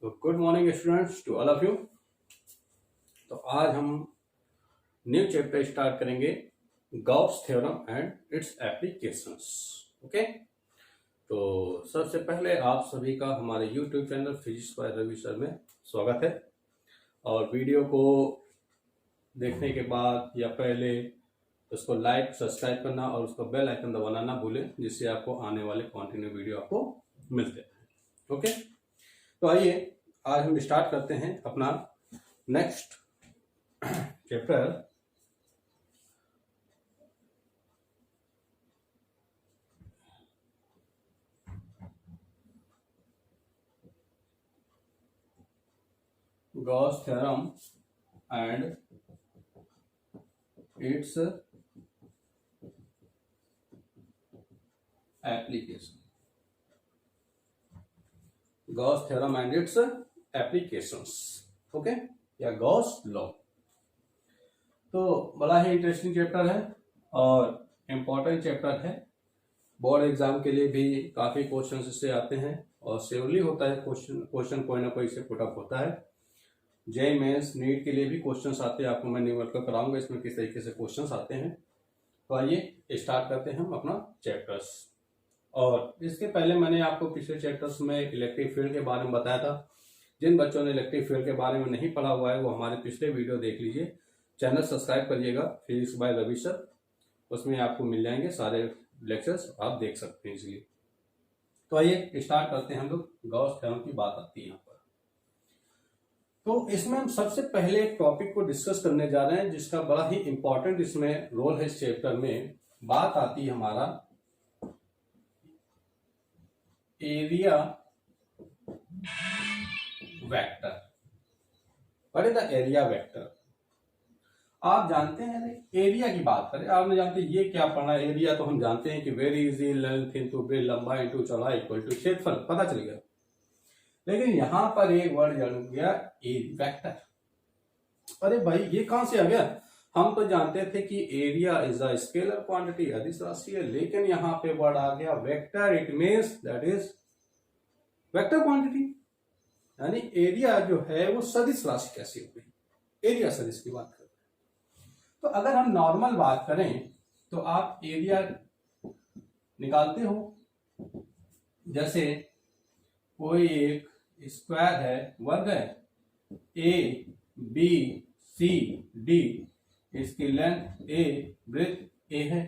तो good morning students to all of you. तो आज हम न्यू चैप्टर स्टार्ट करेंगे, Gauss theorem and its applications. Okay, तो सबसे पहले आप सभी का हमारे YouTube channel physics by Ravi sir में स्वागत है। और वीडियो को देखने के बाद या पहले उसको लाइक सब्सक्राइब करना और उसको बेल आइकन दबाना ना भूलें, जिससे आपको आने वाले कंटिन्यू वीडियो आपको मिलते हैं। ओके, तो आइए आज हम स्टार्ट करते हैं अपना next chapter, Gauss theorem and its application. Gauss theorem and its applications, okay, या गॉस लॉ। तो बड़ा ही इंटरेस्टिंग चैप्टर है और इम्पोर्टेंट चैप्टर है। बोर्ड एग्जाम के लिए भी काफी क्वेश्चन इससे आते हैं और श्योरली होता है क्वेश्चन कोई ना कोई इससे पुट अप होता है। जेईई मेंस नीट के लिए भी क्वेश्चंस आते हैं, आपको मैं न्यूमेरिकल कराऊंगा इसमें किस तरीके से क्वेश्चंस आते हैं। तो आइए स्टार्ट करते हैं हम अपना चैप्टर्स। और इसके पहले मैंने आपको पिछले चैप्टर्स में इलेक्ट्रिक फील्ड के बारे में बताया था। जिन बच्चों ने इलेक्ट्रिक फील्ड के बारे में नहीं पढ़ा हुआ है वो हमारे पिछले वीडियो देख लीजिए। चैनल सब्सक्राइब करिएगा फिजिक्स बाय रवि सर, उसमें आपको मिल जाएंगे सारे लेक्चर्स, आप देख सकते हैं इसलिए। तो आइए स्टार्ट करते हैं हम लोग। गॉस थ्योरम की बात आती है यहाँ पर। तो इसमें हम सबसे पहले एक टॉपिक को डिस्कस करने जा रहे हैं जिसका बड़ा ही इंपॉर्टेंट इसमें रोल है। इस चैप्टर में बात आती है हमारा area vector. What is the area vector? आप जानते हैं एरिया की बात करें, आप नहीं जानते ये क्या पढ़ना है। एरिया तो हम जानते हैं कि very easy length into breadth, लंबाई इंटू चौड़ाई इक्वल टू क्षेत्रफल, पता चल गया। लेकिन यहां पर एक वर्ड जड़ गया, वेक्टर। अरे भाई ये कहां से आ गया? हम तो जानते थे कि area is a scalar quantity, अदिश राशि है, लेकिन यहां पे वर्ड आ गया vector. It means that is vector quantity, यानी एरिया जो है वो सदिश राशि कैसी हो गई। एरिया सदिश की बात करें तो अगर हम नॉर्मल बात करें तो आप एरिया निकालते हो, जैसे कोई एक स्क्वायर है, वर्ग है, ए बी सी डी, इसकी लेंथ ए, ब्रेथ ए है।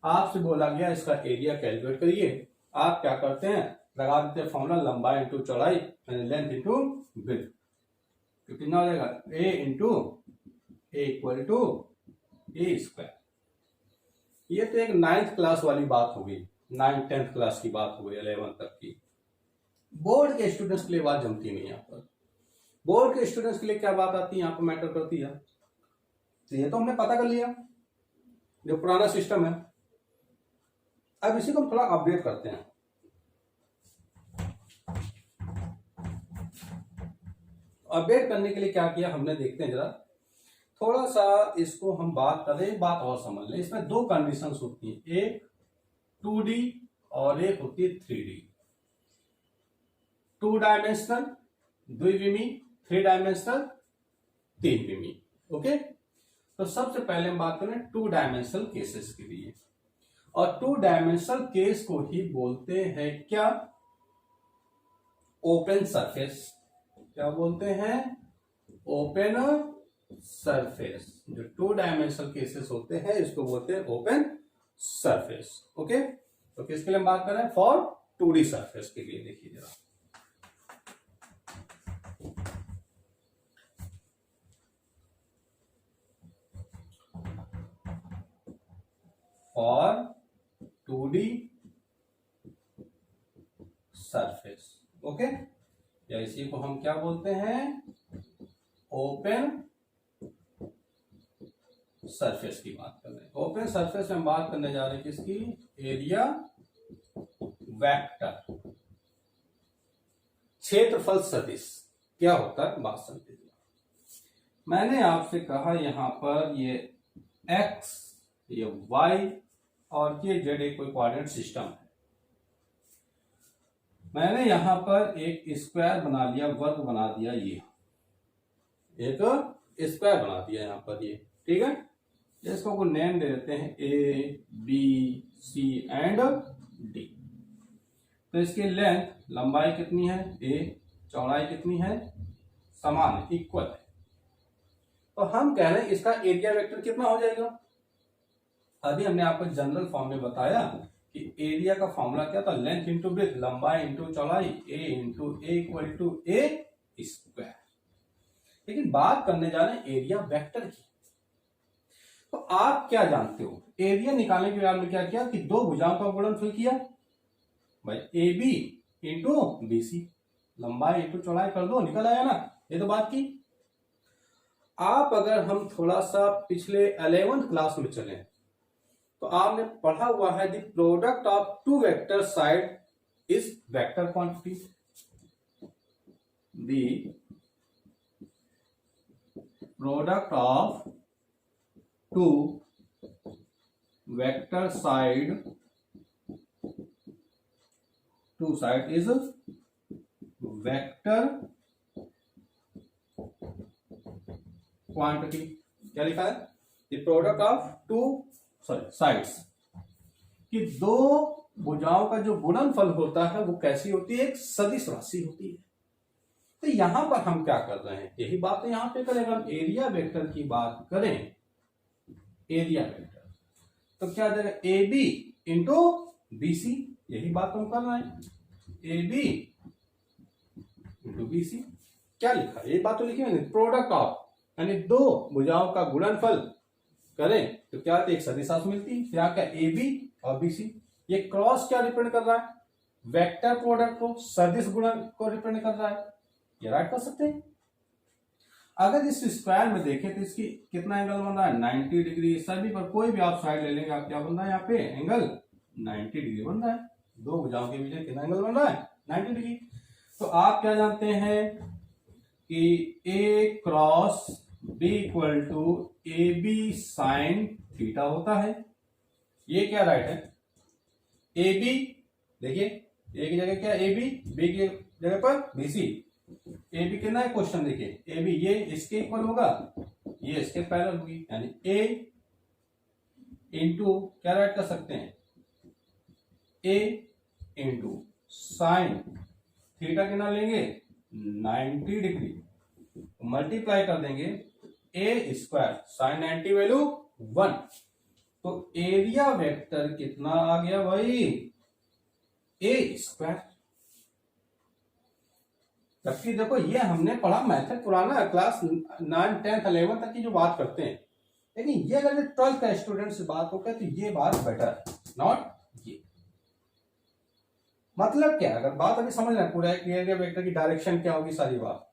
आपसे बोला गया इसका एरिया कैलकुलेट करिए। आप क्या करते हैं, लगा देते हैं फॉर्मूला लंबाई इंटू चौड़ाई, लेंथ इंटू ब्रेथ। तो कितना हो जाएगा, A into A equal to A square. ये तो एक 9th क्लास वाली बात हो गई, 9th 10th क्लास की बात हो गई, 11th तक की। बोर्ड के स्टूडेंट्स के लिए बात जमती नहीं यहाँ पर। बोर्ड के स्टूडेंट्स के लिए क्या बात आती है यहाँ पर मैटर करती है। तो ये तो हमने पता कर लिया जो पुराना सिस्टम है। अब इसी को हम थोड़ा अपडेट करते हैं। अपडेट करने के लिए क्या किया हमने, देखते हैं जरा थोड़ा सा इसको हम बात करें, एक बात और समझ लें। इसमें दो कंडीशंस होती हैं, एक 2D और एक होती है 3D। 2 डायमेंशनल द्विविमी, 3 डायमेंशनल तीन विमी। ओके, तो सबसे पहले हम बात करें 2 डायमेंशनल केसेस के लिए। और 2 डायमेंशनल केस को ही बोलते हैं क्या, ओपन सरफेस। क्या बोलते हैं, ओपन सरफेस। जो 2 डायमेंशनल केसेस होते हैं इसको बोलते हैं ओपन सरफेस। ओके, तो किसके लिए हम बात कर रहे हैं, फॉर 2D सरफेस के लिए। देखिए जरा, फॉर 2D सरफेस। ओके, या इसी को हम क्या बोलते हैं, ओपन सरफेस की बात कर रहे हैं। ओपन सरफेस में हम बात करने जा रहे हैं किसकी, एरिया वेक्टर। क्षेत्रफल सदिश क्या होता है, बात समझिए। मैंने आपसे कहा यहां पर ये x, ये y और ये z एक कोई कोऑर्डिनेट सिस्टम है। मैंने यहां पर एक स्क्वायर बना लिया, वर्ग बना दिया, ये एक स्क्वायर बना दिया यहां पर, ये ठीक है। इसको को नेम दे देते हैं A B C and D. तो इसकी लेंथ, लंबाई कितनी है ए, चौड़ाई कितनी है, समान है, इक्वल है। तो हम कह रहे हैं इसका एरिया वेक्टर कितना हो जाएगा। अभी हमने आपको जनरल फॉर्म में बताया कि एरिया का फॉर्मूला क्या था, लेंथ इंटू ब्रेथ, लंबाई इंटू चौड़ाई, A into A equal to A square. लेकिन बात करने जा रहे हैं एरिया वेक्टर की। तो आप क्या जानते हो, एरिया निकालने के लिए आपने क्या किया कि दो भुजाओं का गुणनफल किया भाई, A B into B C, लंबाई इंटू चौड़ाई कर दो, निकल आया ना, ये तो बात की। आप अगर हम थोड़ा सा पिछले 11th क्लास में चलें तो आपने पढ़ा हुआ है the product of two vector side is vector quantity. The product of two vector side is vector quantity. क्या लिखा है, the product of two sides, कि दो भुजाओं का जो गुणनफल होता है वो कैसी होती है, एक सदिश राशि होती है। तो यहां पर हम क्या कर रहे हैं, यही बात तो यहां पे करेंगे, हम एरिया वेक्टर की बात करें, एरिया वेक्टर तो क्या जाएगा, A B into B C, यही बात हम कर रहे हैं, A B into B C. क्या लिखा है, ये बात तो लिखी है, प्रोडक्ट ऑफ यानी दो भुजाओं का गुणनफल करें तो क्या एक सदिश राशि मिलती है। यहाँ क्या ए बी और बी सी, ये क्रॉस क्या रिप्रेजेंट कर रहा है, वेक्टर प्रोडक्ट को, सदिश गुणन को रिप्रेजेंट कर रहा है, ये राइट कर सकते हैं। अगर इस स्क्वायर में देखें तो इसकी कितना एंगल बन रहा है, 90 डिग्री। सभी पर कोई भी आप साइड ले लेंगे, आप क्या बन रहा है यहाँ पे एंगल 90 डिग्री बन रहा है। दो भुजाओं के बीच में कितना एंगल बन रहा है, 90 डिग्री। तो आप क्या जानते हैं कि A cross B equal to A B sine theta होता है। ये क्या राइट है, ए बी, देखिए ए की जगह क्या ए बी, बी की जगह पर बी सी। ए बी कितना है क्वेश्चन, देखिए ए बी ये इसके इक्वल होगा, ये इसके पैरेलल होगी, यानी ए इंटू क्या राइट कर सकते हैं, ए इंटू साइन थीटा कितना लेंगे 90 डिग्री, मल्टीप्लाई कर देंगे ए स्क्वायर, साइन 90 वैल्यू 1। तो एरिया वेक्टर कितना आ गया भाई, ए स्क्वायर। जबकि देखो ये हमने पढ़ा मैथड पुराना, क्लास 9, 10, 11 तक की जो बात करते हैं, लेकिन ये अगर 12th का स्टूडेंट से बात होकर तो ये बात बेटर, नॉट ये। मतलब क्या, अगर बात अभी समझ रहे हैं पूरा एरिया वेक्टर की डायरेक्शन क्या होगी, सारी बात।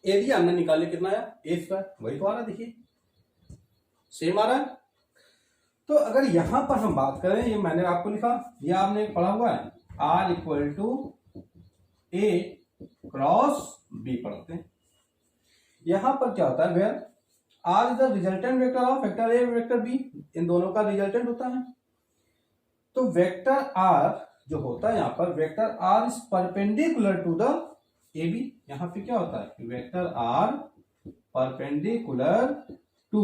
एरिया हमने निकाले कितना आया, ए स्क्वायर, वही तो आ रहा है, देखिए सेम आ रहा है। तो अगर यहां पर हम बात करें, ये मैंने आपको लिखा, ये आपने पढ़ा हुआ है, R equal to A cross B पढ़ते हैं। यहां पर क्या होता है, where R is the resultant vector of vector A vector B, इन दोनों का रिजल्टेंट होता है। तो वेक्टर आर जो होता है, यहां पर vector R is perpendicular to the A B. यहां पे क्या होता है, vector R perpendicular to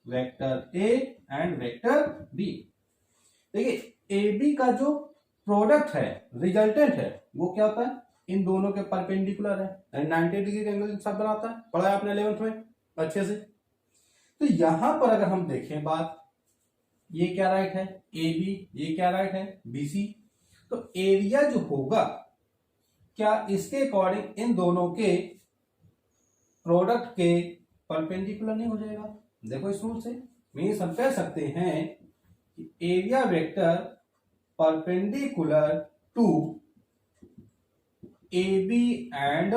vector A and vector B. देखिए ए बी का जो प्रोडक्ट है, रिजल्टेंट है, वो क्या होता है, इन दोनों के परपेंडिकुलर है, 90 डिग्री एंगल सब बनाता है, पढ़ा है आपने 11th में अच्छे से। तो यहां पर अगर हम देखें बात, ये क्या राइट है, ए बी, ये क्या राइट है, बी सी। तो एरिया जो होगा, क्या इसके अकॉर्डिंग इन दोनों के प्रोडक्ट के परपेंडिकुलर नहीं हो जाएगा। देखो इस रूल से मीन्स हम कह सकते हैं कि area vector perpendicular to A B and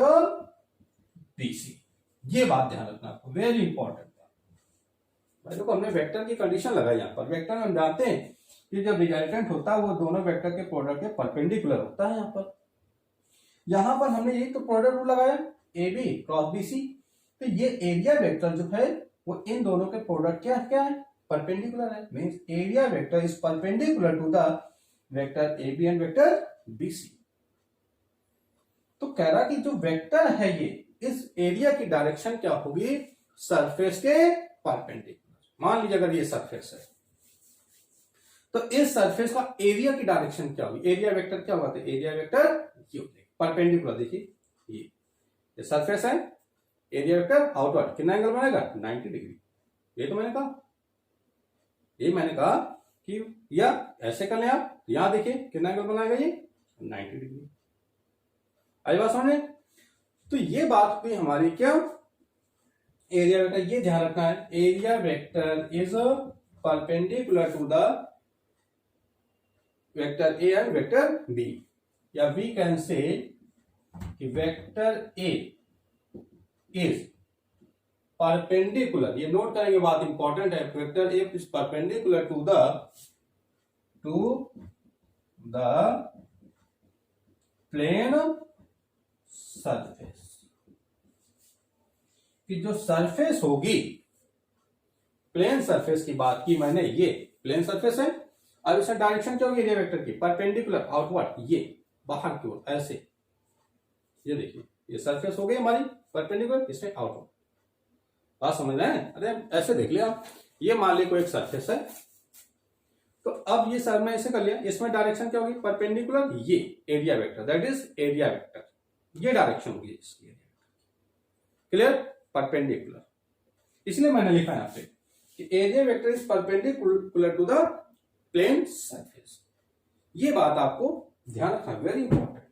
B C. ये बात ध्यान रखना आपको, वेरी इंपॉर्टेंट भाई। देखो हमने वेक्टर की कंडीशन लगाई यहाँ पर, वेक्टर में हम जानते हैं कि जब रिजल्टेंट होता है वो दोनों वेक्टर के प्रोडक्ट के परपेंडिकुलर होता है। यहां पर हमने यही तो प्रोडक्ट रूल लगाया, A B cross B C. तो ये एरिया वेक्टर जो है वो इन दोनों के प्रोडक्ट क्या क्या है, परपेंडिकुलर है। Means area vector is perpendicular to the vector A B and vector B C. तो कह रहा कि जो वेक्टर है ये, इस एरिया की डायरेक्शन क्या होगी, सरफेस के परपेंडिकुलर। मान लीजिए अगर ये सरफेस है तो इस सरफेस का एरिया की डायरेक्शन क्या होगी, एरिया वेक्टर क्या होगा, एरिया वेक्टर ये होता है परपेंडिकुलर। देखिए ये सरफेस है, एरिया वेक्टर आउटवर्ड कितना एंगल बनाएगा, 90 डिग्री। ये तो मैंने कहा, ये मैंने कहा कि या ऐसे कर लें आप, यहां देखिए कितना एंगल बनाएगा ये, 90 डिग्री। आई बात समझ में? तो ये बात हुई हमारी क्या, एरिया वेक्टर। ये ध्यान रखना है, area vector is perpendicular to the vector A and vector B, या वी कैन से कि वेक्टर ए इज परपेंडिकुलर, ये नोट करेंगे, बात इंपॉर्टेंट है, vector A is perpendicular to the plane surface, कि जो सरफेस होगी, प्लेन सरफेस की बात की मैंने, ये प्लेन सरफेस है, अब इसमें डायरेक्शन क्या होगी एरिया वेक्टर की, परपेंडिकुलर आउटवर्ड, ये बाहर की ओर ऐसे। ये देखिए ये सरफेस हो गई हमारी परपेंडिकुलर, इसमें आउटवर्ड। बात समझ रहे हैं? अरे ऐसे देख लिया आप, ये मान ली कोई एक सरफेस है, तो अब ये सर में ऐसे कर लिया, इसमें डायरेक्शन क्या होगी, परपेंडिकुलर, ये area vector, that is area vector, ये डायरेक्शन होगी इसकी, क्लियर, परपेंडिकुलर। इसलिए मैंने लिखा यहां पे कि area vector is perpendicular to the plane surface. ये बात आपको ध्यान रखना, वेरी इंपॉर्टेंट।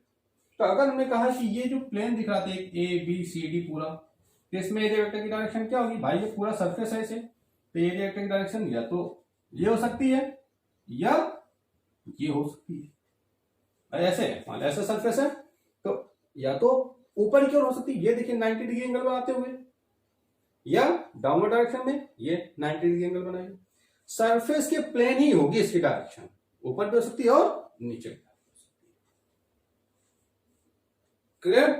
तो अगर हमने कहा कि ये जो प्लेन दिख रहा था ए बी सी डी पूरा, तो इसमें एरिया वेक्टर की डायरेक्शन क्या होगी, भाई ये पूरा सरफेस है इसे, तो एरिया वेक्टर की डायरेक्शन या तो ये हो सकती है या ये हो सकती है। ऐसे मान लो ऐसा सरफेस है तो या तो ऊपर की ओर हो सकती है, ये देखिए 90 डिग्री एंगल बनाते हुए, या डाउनवर्ड डायरेक्शन में ये 90 डिग्री एंगल बनाएगी। सरफेस के प्लेन ही होगी इसकी डायरेक्शन, ऊपर भी हो सकती है और नीचे भी हो सकती है। क्लियर?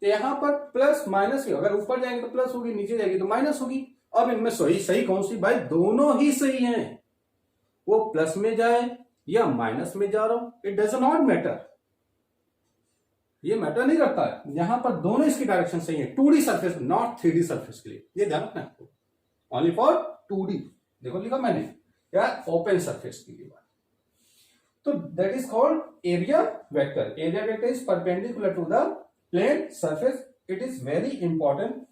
तो यहां पर प्लस माइनस भी, अगर ऊपर जाएंगे तो प्लस होगी, नीचे जाएगी तो माइनस होगी। अब इनमें सही कौन सी, भाई दोनों ही सही हैं, वो प्लस में जाए या माइनस में जा रहा हो, इट डज नॉट मैटर, ये मैटर नहीं करता है। यहां पर दोनों इसकी डायरेक्शन सही है, 2D surface, not 3D surface के लिए, ये ध्यान रखना आपको, ओनली फॉर 2D। देखो लिखा मैंने, या ओपन सरफेस के लिए बात। तो that is called area vector. Area vector is perpendicular to the plane surface, it is very important,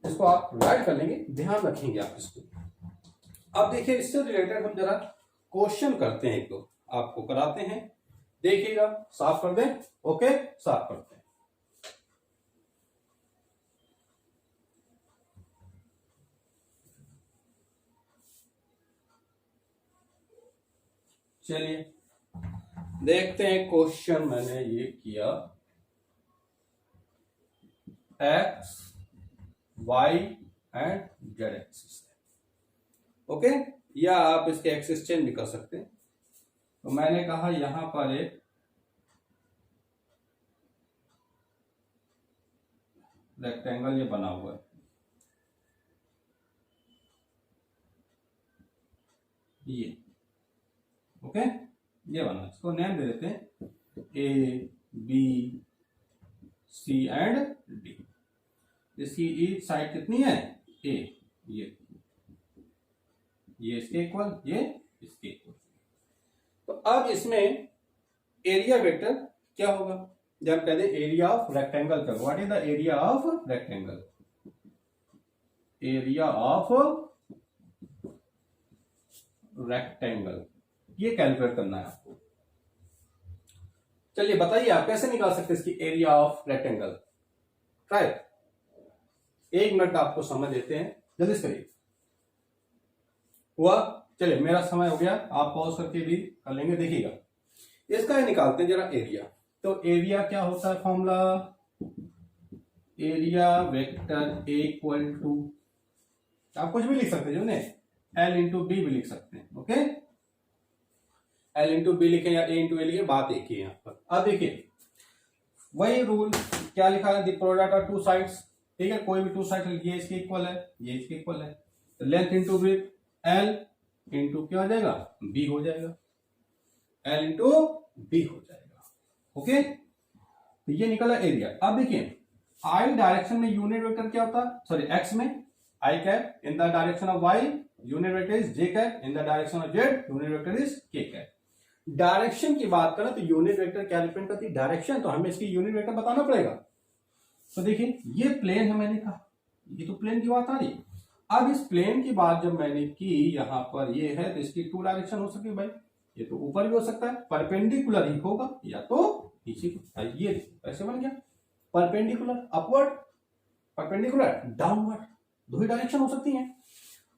इसको आप राइट कर लेंगे, ध्यान रखेंगे आप इसको। अब देखिए इससे रिलेटेड हम जरा क्वेश्चन करते हैं, एक दो आपको कराते हैं, देखिएगा, साफ कर दें, ओके, साफ करते हैं। चलिए देखते हैं क्वेश्चन मैंने ये किया, X Y and Z axis, okay, या आप इसके एक्सिस चेंज भी कर सकते हैं। तो मैंने कहा यहां पर एक रेक्टेंगल ये बना हुआ है, ये ओके, ये बना, इसको नेम दे देते हैं A B C and D. इसकी ईच साइड कितनी है, ए, ये इसके इक्वल, ये इसके इक्वल। तो अब इसमें एरिया वेक्टर क्या होगा, जब कहते हैं एरिया ऑफ रेक्टेंगल का, what is the area of rectangle, area of rectangle, ये कैलकुलेट करना है आपको। चलिए बताइए आप कैसे निकाल सकते हैं इसकी area of rectangle, try, 1 minute आपको समय देते हैं, जल्दी से करिए। हुआ? चलिए मेरा समय हो गया, आप पॉज करके भी कर लेंगे, देखिएगा। इसका ही निकालते हैं जरा एरिया। तो एरिया क्या होता है, formula area vector A equal to, आप कुछ भी लिख सकते हैं, जो ने एल इंटू बी भी लिख सकते हैं, ओके, एल इंटू बी लिखे या ए इंटू ए लिखे, बात एक ही है यहाँ पर। अब देखिए वही रूल, क्या लिखा है, the product of two sides, ठीक है, कोई भी 2 साइड, ये इसके इक्वल है, ये इसके इक्वल है, तो length into breath, L into क्या हो जाएगा, बी हो जाएगा, एल इंटू बी हो जाएगा, ओके। तो ये निकला एरिया। अब देखिए आई डायरेक्शन में यूनिट वेक्टर क्या होता है, सॉरी एक्स में i cap, in the direction of y unit vector is j cap, in the direction of z unit vector is k cap. Direction की बात करें तो यूनिट वेक्टर क्या डिपेंड करती है, डायरेक्शन, तो हमें इसकी यूनिट वेक्टर बताना पड़ेगा। तो देखिए ये प्लेन है, मैंने कहा ये तो प्लेन की बात आ रही। अब इस प्लेन की बात जब मैंने की यहां पर ये है, तो इसकी टू डायरेक्शन हो सकती है भाई, ये तो ऊपर भी हो सकता है, परपेंडिकुलर ही होगा या तो नीचे को। ये ऐसे बन गया परपेंडिकुलर अपवर्ड, परपेंडिकुलर डाउनवर्ड, दो ही डायरेक्शन हो सकती हैं।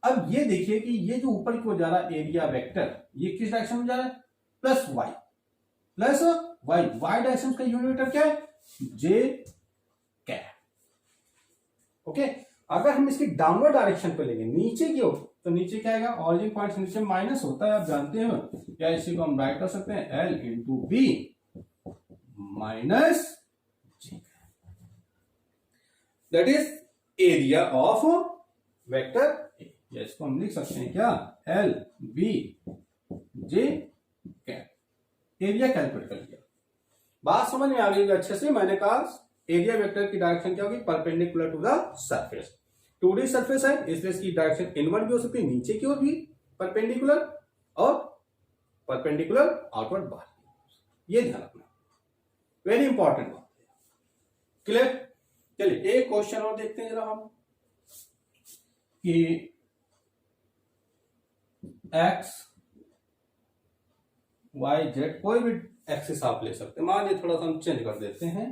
अब ये देखिए कि ये जो ऊपर की ओर जा रहा है एरिया वेक्टर, ये किस डायरेक्शन में जा रहा है, plus Y, plus Y, Y direction का यूनिट वेक्टर क्या है, जे कैप। ओके, अगर हम इसकी डाउनवर्ड डायरेक्शन पे लेंगे नीचे की ओर, तो नीचे क्या आएगा, ऑरिजिन पॉइंट से नीचे माइनस होता है, आप जानते हैं क्या, इसी को हम राइट कर सकते हैं L into B minus G, that is area of vector A, या इसको हम लिख सकते हैं क्या, L B J cap. Area calculate कर लिया, बात समझ में आ गई अच्छे से। मैंने कहा एरिया वेक्टर की डायरेक्शन क्या होगी, perpendicular to the surface. 2D surface है इसलिए इसकी डायरेक्शन इनवर्ड भी हो सकती है, नीचे की ओर भी परपेंडिकुलर, और परपेंडिकुलर आउटवर्ड बाहर, ये ध्यान रखना, वेरी इंपॉर्टेंट बात है। क्लियर? चलिए एक क्वेश्चन और देखते हैं जरा हम कि एक्स वाई जेड कोई भी एक्सिस आप ले सकते हैं, मान लीजिए थोड़ा सा हम चेंज कर देते हैं,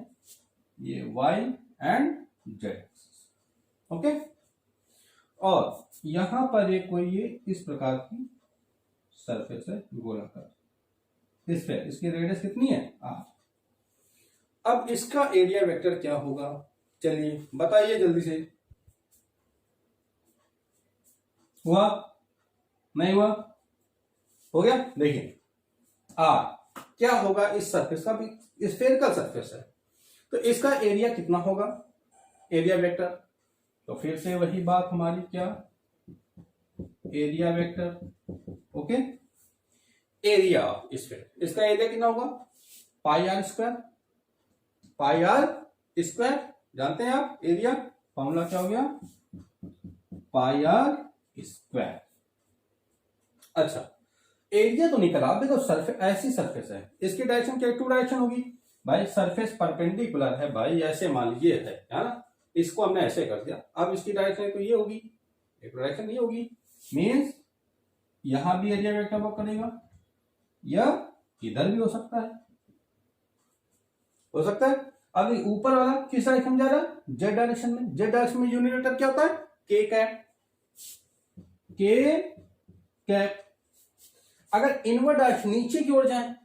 ये Y and Z axis, okay. और यहां पर एक कोई ये इस प्रकार की सरफेस है गोलाकार, इस पे इसकी रेडियस कितनी है, आर। अब इसका एरिया वेक्टर क्या होगा, चलिए बताइए जल्दी से, हुआ नहीं हुआ, हो गया। देखिए आर क्या होगा, इस सरफेस का भी स्फेरिकल सरफेस है, तो इसका एरिया कितना होगा, एरिया वेक्टर, तो फिर से वही बात हमारी क्या, area vector, okay. Area of sphere, इसका एरिया कितना होगा, pi r square, pi r square, जानते हैं आप एरिया, फॉर्मूला क्या हो गया, पाई आर स्क्वायर। अच्छा एरिया तो निकला, देखो सरफेस, ऐसी सरफेस है, इसकी डायरेक्शन क्या, टू डायरेक्शन होगी भाई, सरफेस परपेंडिकुलर है भाई, ऐसे मान लीजिए है ना, इसको हमने ऐसे कर दिया, अब इसकी डायरेक्शन तो ये होगी, एक डायरेक्शन ये होगी, मीन्स यहां भी एरिया वेक्टर वर्क करेगा, या इधर भी हो सकता है, हो सकता है। अब ऊपर वाला किस डायरेक्शन में जा रहा है, जेड डायरेक्शन में, जेड डायरेक्शन में यूनिट वेक्टर क्या होता है, के कैप, के कैप। अगर इनवर्ड डायरेक्शन नीचे की ओर जाए,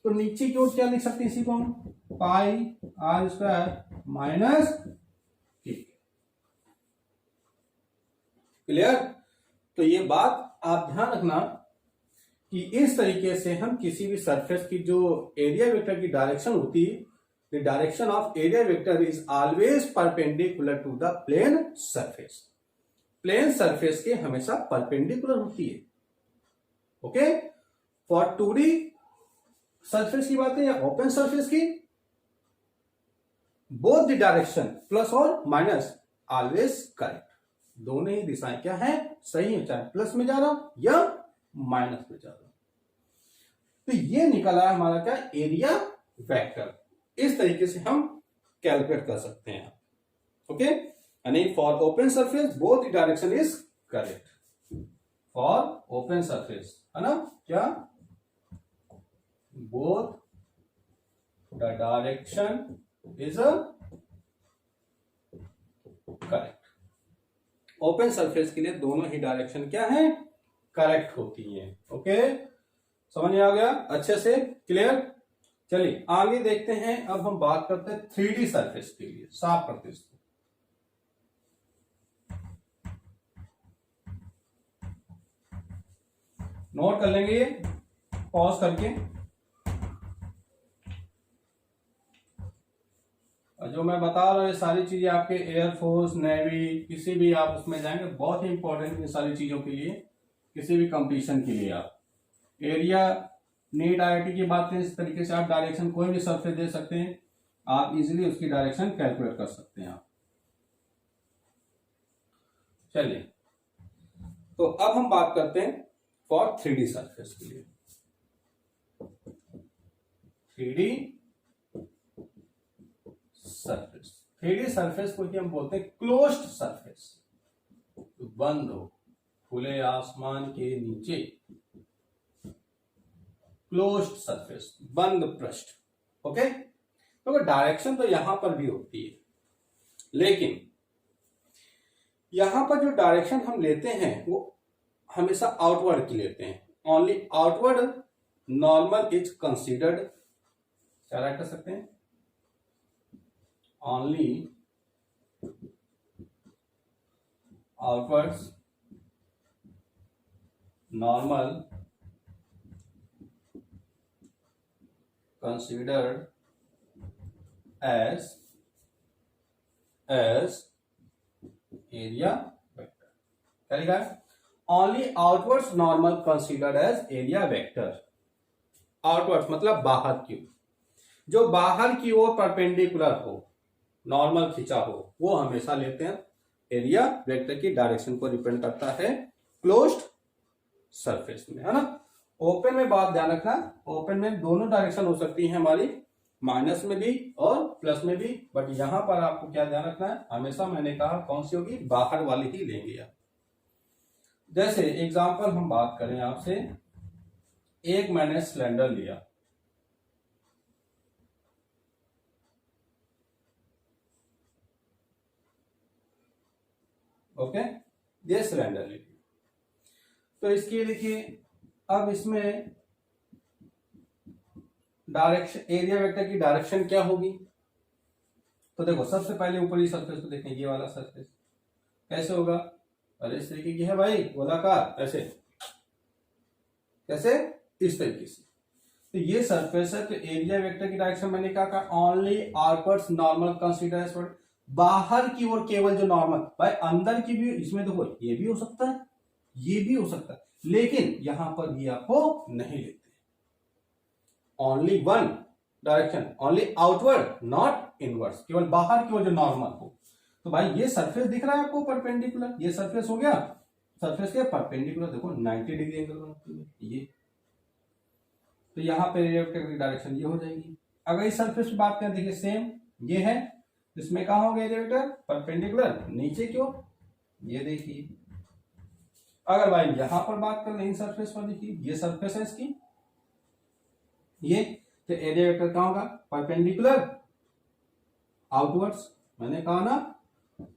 तो नीचे की ओर क्या लिख सकते हैं इसी को हम, पाई आर स्क्वायर माइनस के। क्लियर? तो ये बात आप ध्यान रखना कि इस तरीके से हम किसी भी सरफेस की जो एरिया वेक्टर की डायरेक्शन होती है, the direction of area vector is always perpendicular to the plane surface, plane surface के हमेशा परपेंडिकुलर होती है, ओके। फॉर 2D सरफेस की बात है या ओपन सरफेस की, बोथ द डायरेक्शन प्लस और माइनस ऑलवेज करेक्ट, दोनों ही दिशाएं क्या है, सही है, चाहे प्लस में जा रहा या माइनस में जा रहा। तो ये निकला हमारा क्या, एरिया वेक्टर। इस तरीके से हम कैलकुलेट कर सकते हैं, ओके। यानी for open surface both the direction is correct, for open surface है ना, क्या, both the direction is correct। Open surface के लिए दोनों ही डायरेक्शन क्या है, करेक्ट होती हैं, ओके। समझ में आ गया अच्छे से, क्लियर? चलिए आगे देखते हैं, अब हम बात करते हैं 3D सरफेस के लिए, साफ करते हैं इसको। नोट कर लेंगे ये पॉज करके, जो मैं बता रहा हूं ये सारी चीजें आपके एयरफोर्स, नेवी, किसी भी आप उसमें जाएंगे, बहुत ही इंपॉर्टेंट इन सारी चीजों के लिए, किसी भी कंपटीशन के लिए। आप एरिया नीट IIT की बात करें, इस तरीके से आप डायरेक्शन कोई भी सरफेस दे सकते हैं, आप इजीली उसकी डायरेक्शन कैलकुलेट कर सकते हैं आप। चलिए, तो अब हम बात करते हैं फॉर 3D सरफेस के लिए। 3D सरफेस, 3D सरफेस को ही हम बोलते हैं क्लोज्ड सरफेस, बंद हो, खुले आसमान के नीचे क्लोज्ड सरफेस, बंद पृष्ठ। ओके, तो डायरेक्शन तो यहां पर भी होती है, लेकिन यहां पर जो डायरेक्शन हम लेते हैं वो हमेशा आउटवर्ड की लेते हैं। Only outward normal is considered, क्या राइट कर सकते हैं, only outwards normal considered as area vector। क्या लिखा है? Only outwards normal considered as area vector। outwards मतलब बाहर की ओर, जो बाहर की ओर परपेंडिकुलर हो, नॉर्मल खींचा हो, वो हमेशा लेते हैं एरिया वेक्टर की डायरेक्शन को रिप्रेजेंट करता है क्लोज्ड सरफेस में, है ना। ओपन में बात ध्यान रखना, ओपन में दोनों डायरेक्शन हो सकती है हमारी, माइनस में भी और प्लस में भी, बट यहां पर आपको क्या ध्यान रखना है, हमेशा मैंने कहा कौन सी होगी, बाहर वाली ही लेंगे आप। जैसे एग्जांपल हम बात करें आपसे, एक मैंने सिलेंडर लिया, ओके, ये सिलेंडर ले लिया, तो इसकी देखिए अब इसमें डायरेक्शन, एरिया वेक्टर की डायरेक्शन क्या होगी, तो देखो सबसे पहले ऊपरी सरफेस को देखें, ये वाला सरफेस कैसे होगा, अरे इस तरीके की है भाई, गोलाकार, ऐसे, कैसे, इस तरीके से, तो ये सरफेस है, तो एरिया वेक्टर की डायरेक्शन मैंने कहा only outwards normal consider as, बाहर की ओर केवल जो नॉर्मल, भाई अंदर की भी इसमें देखो, ये भी हो सकता है, ये भी हो सकता है, लेकिन यहां पर ये आपको नहीं लेते, only one direction, only outward not inwards, केवल बाहर की ओर जो नॉर्मल हो। तो भाई ये सरफेस दिख रहा है आपको परपेंडिकुलर, ये सरफेस हो गया, सरफेस के परपेंडिकुलर देखो 90 डिग्री एंगल बनाती है ये, तो यहां पे एरिया वेक्टर की डायरेक्शन ये हो जाएगी। अगर इस सरफेस की बात करें, देखिए सेम ये है, इसमें कहां होगा एरिया वेक्टर परपेंडिकुलर, नीचे की ओर, ये देखिए। अगर भाई यहां पर बात कर लें इन सरफेस पर, देखिए ये सरफेस है इसकी, ये, तो एरिया वेक्टर कहां होगा, परपेंडिकुलर आउटवर्ड्स, मैंने कहा ना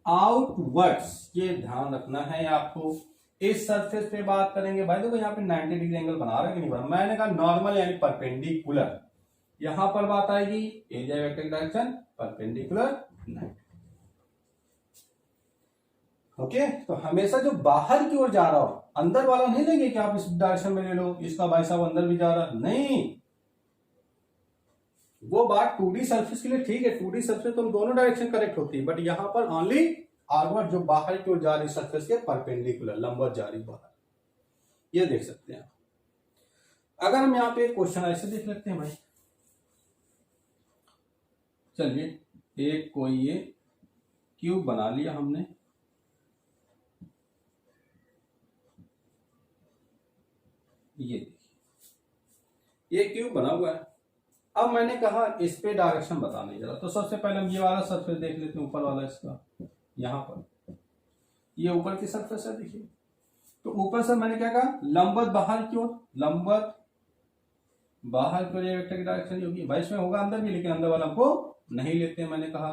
आउटवर्ड्स, ये ध्यान रखना है आपको। इस सरफेस पे बात करेंगे भाई, देखो यहाँ पे 90 डिग्री एंगल बना रहा है कि नहीं बना, मैंने कहा नॉर्मल यानी परपेंडिकुलर, यहां पर बात आएगी एरिया वेक्टर की डायरेक्शन परपेंडिकुलर 90। ओके, तो हमेशा जो बाहर की ओर जा रहा हो, अंदर वाला नहीं लेंगे कि आप इस डायरेक्शन में ले लो, इसका भाई साहब अंदर भी जा रहा, नहीं, वो बात 2D सरफेस के लिए ठीक है, 2D सरफेस तो दोनों डायरेक्शन करेक्ट होती है, बट यहां पर ओनली आउटवर्ड जो बाहर की ओर जा रही सरफेस के परपेंडिकुलर, लंबवत जा रही बाहर, ये देख सकते हैं। अगर हम यहाँ पे क्वेश्चन ऐसे देख लेते हैं भाई, चलिए एक कोई ये क्यूब बना लिया हमने, ये देखिए ये क्यूब बना हुआ है, अब मैंने कहा इस पे डायरेक्शन बताने जरा, तो सबसे पहले हम ये वाला सरफेस देख लेते हैं, ऊपर वाला इसका, यहां पर ये ऊपर की सरफेस है, देखिए, तो ऊपर से मैंने क्या कहा, लंबवत बाहर की ओर, लंबवत बाहर की ओर ये वेक्टर की डायरेक्शन होगी, भाई इसमें होगा अंदर भी, लेकिन अंदर वाला हमको नहीं लेते हैं, मैंने कहा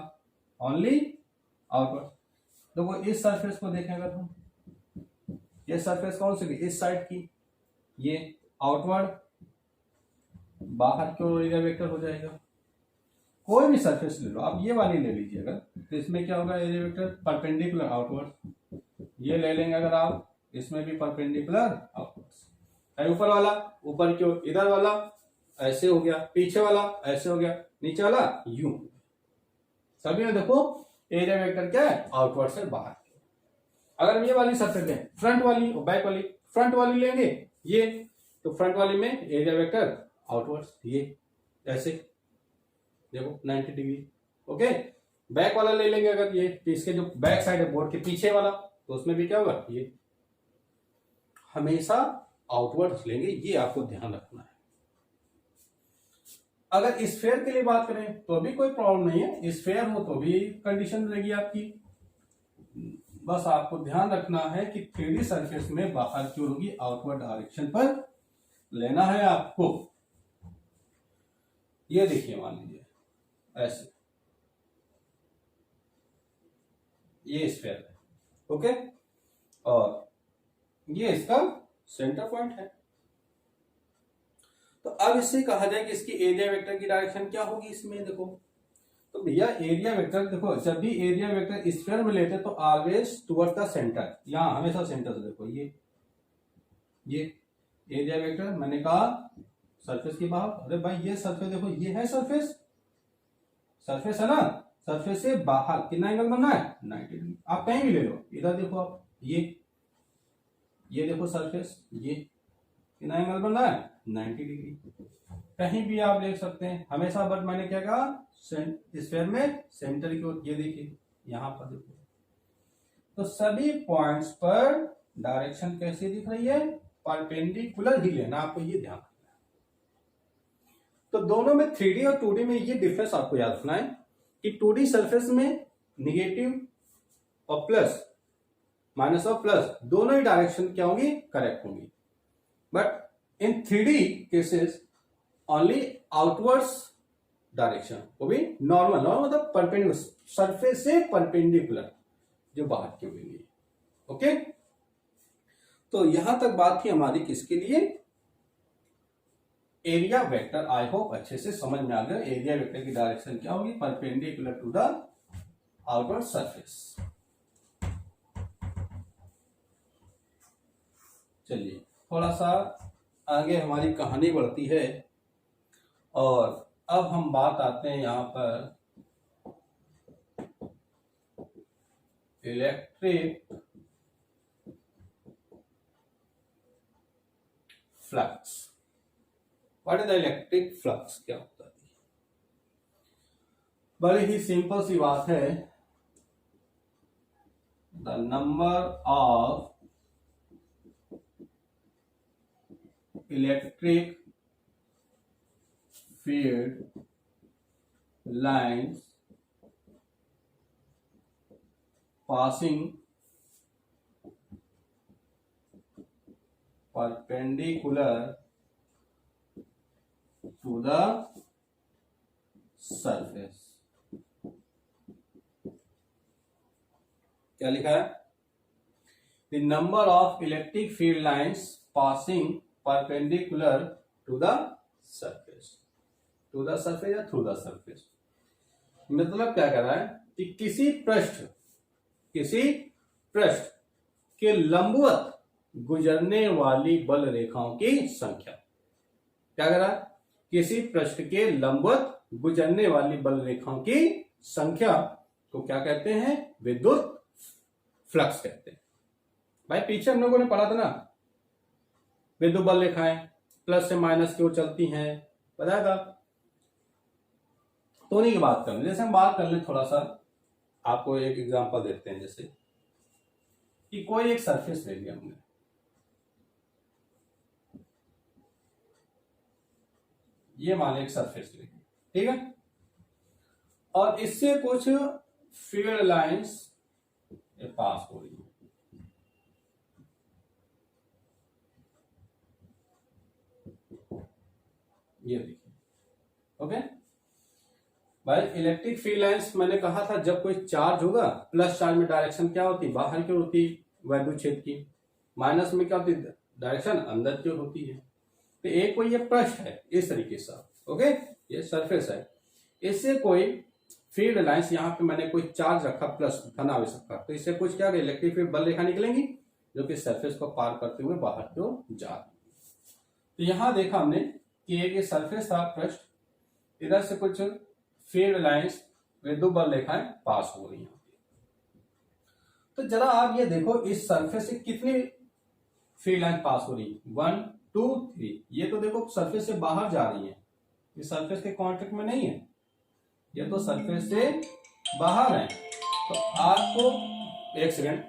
ओनली आउटवर्ड। देखो इस सरफेस को देखें अगर हम, ये सरफेस कौन सी, इस साइड की, ये आउटवर्ड बाहर की ओर एरिया वेक्टर हो जाएगा। कोई भी सरफेस ले लो आप, ये वाली ले लीजिए अगर, तो इसमें क्या होगा, एरिया वेक्टर परपेंडिकुलर आउटवर्ड, ये ले लेंगे अगर आप, इसमें भी परपेंडिकुलर आउटवर्ड, ऊपर वाला ऊपर की ओर, इधर वाला ऐसे हो गया, पीछे वाला ऐसे हो गया, नीचे वाला यूं, सभी में देखो एरिया वेक्टर क्या है, आउटवर्ड से बाहर। अगर हम ये वाली सरफेस लें, फ्रंट वाली और बैक वाली, फ्रंट वाली लेंगे ये, तो फ्रंट वाली में एरिया वेक्टर आउटवर्ड्स, ये ऐसे, देखो 90 डिग्री। ओके, बैक वाला ले लेंगे अगर ये, तो इसके जो बैक साइड है बोर्ड के पीछे वाला, तो उसमें भी क्या होगा, ये हमेशा आउटवर्ड लेंगे, ये आपको ध्यान रखना है। अगर स्फेयर के लिए बात करें तो भी कोई प्रॉब्लम नहीं है, स्फेयर हो तो भी कंडीशन रहेगी आपकी। बस आपको ध्यान रखना है कि 3D सरफेस में बाहर की ओर होगी, आउटवर्ड डायरेक्शन पर लेना है आपको। ये देखिए, मान लीजिए ऐसे, ये स्फेयर है, ओके, और ये इसका सेंटर पॉइंट है। तो अब इससे कहा जाए कि इसकी एरिया वेक्टर की डायरेक्शन क्या होगी इसमें, देखो तो भैया एरिया वेक्टर देखो, जब भी एरिया वेक्टर स्फीयर में लेते तो ऑलवेज टुवर्ड्स द सेंटर, यहां हमेशा सेंटर से, देखो ये एरिया वेक्टर मैंने कहा सरफेस की बाहर, अरे भाई ये सरफेस देखो, ये है सरफेस, सरफेस है ना, सरफेस से बाहर कितना एंगल बनना है, 90 डिग्री। आप कहीं भी ले लो, इधर देखो आप, ये देखो सरफेस, ये कितना एंगल बन रहा है, 90 डिग्री। कहीं भी आप देख सकते हैं हमेशा, बट मैंने क्या कहा, स्फीयर में सेंटर की ओर, ये देखिए यहां पर देखो, तो सभी पॉइंट्स पर डायरेक्शन कैसी दिख रही है, परपेंडिकुलर ही लेना, आपको ये ध्यान रखना है। तो दोनों में 3D और 2D में ये डिफरेंस आपको याद रखना है कि 2D सरफेस में निगेटिव और प्लस, माइनस और प्लस दोनों ही डायरेक्शन क्या होंगी, करेक्ट होंगी। But in 3D cases only outwards direction, वो भी नॉर्मल मतलब परपेंडिकुलर, सरफेस से परपेंडिकुलर जो बाहर की होगी। ओके, तो यहां तक बात थी हमारी किसके लिए, एरिया वेक्टर। आई होप अच्छे से समझ में आ गया, एरिया वेक्टर की डायरेक्शन क्या होगी, perpendicular to the outward surface. चलिए थोड़ा सा आगे हमारी कहानी बढ़ती है, और अब हम बात आते हैं यहां पर electric flux. What is the electric flux, क्या होता है, बड़ी ही सिंपल सी बात है, the number of electric field lines passing perpendicular to the surface। क्या लिखा है, the number of electric field lines passing perpendicular to the surface, to the surface या थ्रू द सरफेस। मतलब क्या कर रहा है कि किसी पृष्ठ के लंबवत गुजरने वाली बल रेखाओं की संख्या, क्या कर रहा है, किसी पृष्ठ के लंबवत गुजरने वाली बल रेखाओं की संख्या को क्या कहते हैं, विद्युत फ्लक्स कहते हैं। भाई पीछे हम लोगों ने पढ़ा था ना, विद्युत बल रेखाएं प्लस से माइनस की ओर चलती हैं, बताया था। तो उन्हीं की बात कर लें, जैसे हम बात कर लें थोड़ा सा, आपको एक एग्जांपल देते हैं, जैसे कि कोई एक सरफेस ले लिया हमने, ये मान एक सरफेस ले लिया, ठीक है, और इससे कुछ फील्ड लाइंस पास हो रही है, ये देखिए। ओके भाई, इलेक्ट्रिक फील्ड लाइंस मैंने कहा था, जब कोई चार्ज होगा, प्लस चार्ज में डायरेक्शन क्या होती, बाहर की होती वैद्युत क्षेत्र की, माइनस में क्या होती, डायरेक्शन अंदर की होती है। तो एक कोई ये पृष्ठ है इस तरीके से, ओके, ये सरफेस है, इससे कोई फील्ड लाइंस, यहाँ पे मैंने कोई चार्ज रखा प्लस धनावेश रखा, तो इससे कुछ क्या इलेक्ट्रिक फील्ड बल रेखा निकलेंगी जो कि सरफेस को पार करते हुए बाहर की ओर जा रही। तो यहां देखा हमने कि एक ये सरफेस था पृष्ठ, इधर से कुछ फील्ड लाइंस विद्युत बल रेखाएं पास हो रही हैं। तो जरा आप ये देखो, इस सरफेस से कितनी फील्ड लाइन पास हो रही है, 1 2 3, ये तो देखो सरफेस से बाहर जा रही है, ये सरफेस के कांटेक्ट में नहीं है, ये तो सरफेस से बाहर है। तो आपको एक सेकेंड,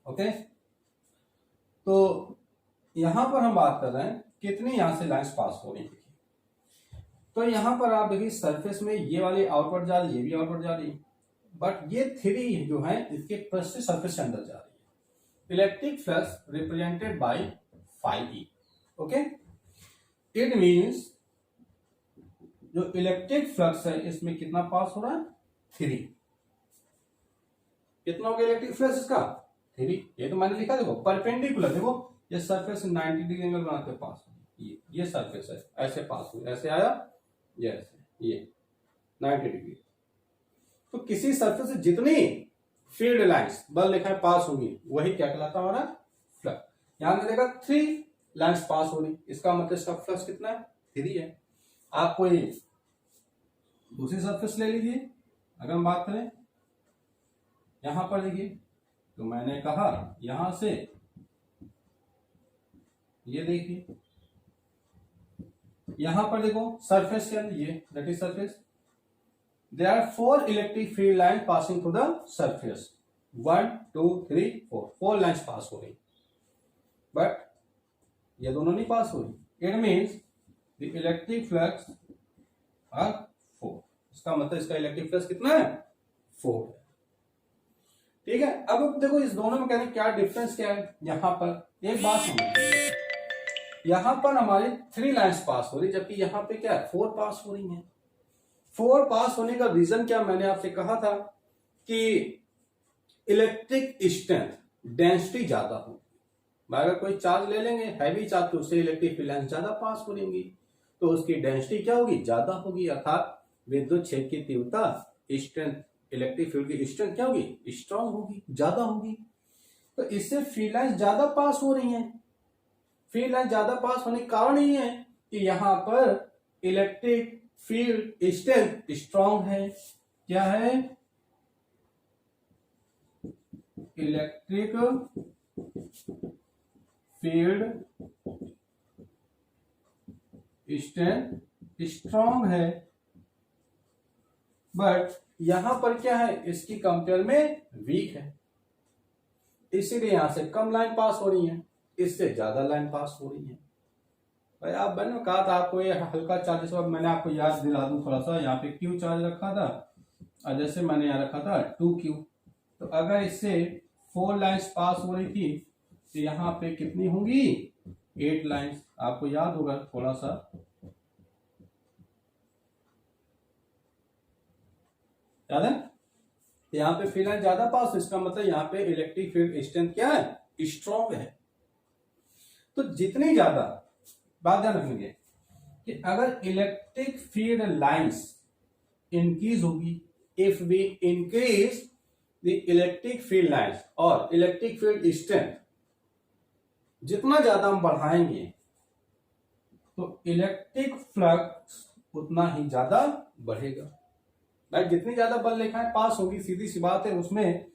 ओके। तो यहां पर हम बात कर रहे हैं कितनी यहां से लाइंस पास हो रही है। तो यहां पर आप देखिए सरफेस में ये वाली आउटवर्ड जा रही है, ये भी आउटवर्ड जा रही है, बट ये थ्री जो है इसके प्लस से सरफेस के अंदर जा रही है। Electric flux represented by phi E, okay. It means जो इलेक्ट्रिक फ्लक्स है इसमें कितना पास हो रहा है, थ्री। कितना हो गया इलेक्ट्रिक फ्लक्स इसका, थ्री। ये तो मैंने लिखा, देखो परपेंडिकुलर, देखो ये सरफेस 90 डिग्री एंगल बनाते पास, ये सरफेस है, ऐसे पास हुई, ऐसे आया, ये ऐसे, ये 90 डिग्री। तो किसी सरफेस से जितनी फील्ड लाइंस बल लिखा है पास होगी, वही क्या कहलाता है हमारा फ्लक्स। यहां में देखा 3 लाइंस पास हो रही, इसका मतलब इसका फ्लक्स कितना है, 3 है। आप कोई दूसरी सरफेस ले लीजिए, अगर हम बात करें यहां पर देखिए, तो मैंने कहा यहां से ये देखिए, यहां पर देखो सरफेस के अंदर, ये that is surface, there are 4 electric field line passing through the surface, 1 2 3 4 lines pass हो रही, बट ये दोनों नहीं पास हो रही। It means the electric flux are 4। इसका मतलब इसका इलेक्ट्रिक फ्लक्स कितना है, 4 है। ठीक है, अब देखो इस दोनों में कहते हैं क्या डिफरेंस क्या है। यहां पर एक बात समझिए, यहां पर हमारी 3 लाइंस पास हो रही, जबकि यहां पे क्या है, 4 पास हो रही हैं। 4 पास होने का रीजन क्या, मैंने आपसे कहा था कि इलेक्ट्रिक स्ट्रेंथ, डेंसिटी ज्यादा होगी। अगर कोई चार्ज ले लेंगे हैवी चार्ज, तो उससे इलेक्ट्रिक फील्ड लाइंस ज्यादा पास हो रहेंगी, तो उसकी डेंसिटी क्या होगी, ज्यादा होगी, अर्थात विद्युत क्षेत्र की तीव्रता, स्ट्रेंथ, इलेक्ट्रिक फील्ड की स्ट्रेंथ क्या होगी, स्ट्रांग होगी, ज्यादा होगी। तो इससे फील्ड लाइंस ज्यादा पास हो रही हैं। फील्ड लाइन ज्यादा पास होने का कारण ये है कि यहां पर इलेक्ट्रिक फील्ड स्ट्रेंथ स्ट्रांग है। क्या है, इलेक्ट्रिक फील्ड स्ट्रेंथ स्ट्रांग है, बट यहां पर क्या है, इसकी कंपेयर में वीक है, इसीलिए यहां से कम लाइन पास हो रही है, इससे ज्यादा लाइन पास हो रही है। भाई आप, मैंने कहा था आपको ये हल्का चार्ज, मैंने आपको याद दिला दूं थोड़ा सा, यहाँ पे क्यू चार्ज रखा था और जैसे मैंने यहाँ रखा था 2Q। तो अगर इससे 4 लाइंस पास हो रही थी, तो यहाँ पे कितनी होंगी, 8 लाइंस। आपको याद होगा थोड़ा सा, याद है, यहाँ पे फील्ड लाइन ज्यादा पास, इसका मतलब यहाँ पे इलेक्ट्रिक फील्ड स्ट्रेंथ क्या है, स्ट्रॉन्ग है। तो जितनी ज्यादा, बात ध्यान रखेंगे कि अगर इलेक्ट्रिक फील्ड लाइंस इंक्रीज होगी, if we increase the electric field lines और इलेक्ट्रिक फील्ड स्ट्रेंथ, जितना ज्यादा हम बढ़ाएंगे तो इलेक्ट्रिक फ्लक्स उतना ही ज्यादा बढ़ेगा। भाई जितनी ज्यादा बल रेखाएं पास होगी, सीधी सी बात है, उसमें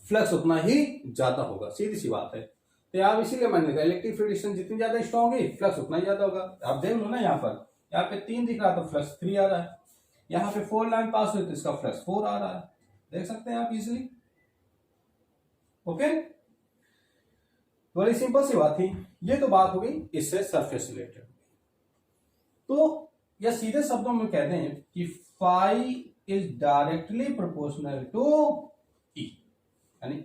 फ्लक्स उतना ही ज्यादा होगा, सीधी सी बात है। तो आप इसीलिए मैंने कहा इलेक्ट्रिक फील्ड स्ट्रेंथ जितनी ज्यादा स्ट्रॉन्ग होगी, फ्लक्स उतना ही ज्यादा होगा। आप देख लो ना, यहाँ पर यहाँ पे 3 दिख रहा तो फ्लक्स 3 आ रहा है, यहाँ पे 4 लाइन पास हुई तो इसका फ्लक्स 4 आ रहा है, देख सकते हैं आप इजिली। ओके, बड़ी सिंपल सी बात थी। ये तो बात हो गई इससे सरफेस रिलेटेड। तो या सीधे शब्दों में कहते हैं कि phi is directly proportional to E, यानी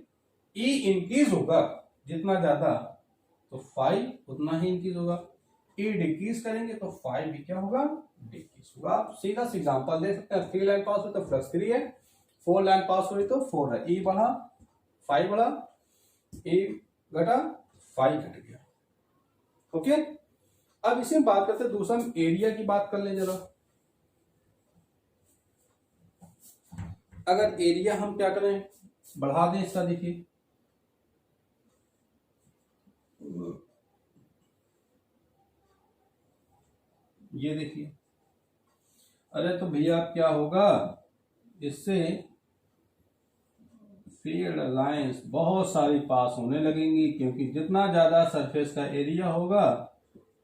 ई इंक्रीज होगा जितना ज्यादा, तो फाई उतना ही इंक्रीज होगा। ई डिक्रीज करेंगे तो फाई भी क्या होगा, डिक्रीज होगा। आप सीधा सा एग्जांपल दे सकते हैं, 3 लाइन पास हो तो फ्लक्स 3 है, 4 लाइन पास हो रही तो 4 है, ई बढ़ा फाई बढ़ा, ई घटा फाई घट गया। ओके, अब इसी में बात करते हैं दूसरा एरिया की बात कर लें जरा। अगर एरिया हम क्या करें, बढ़ा दें इसका, देखिए ये देखिए, अरे तो भैया क्या होगा, इससे फील्ड लाइंस बहुत सारी पास होने लगेंगी, क्योंकि जितना ज्यादा सरफेस का एरिया होगा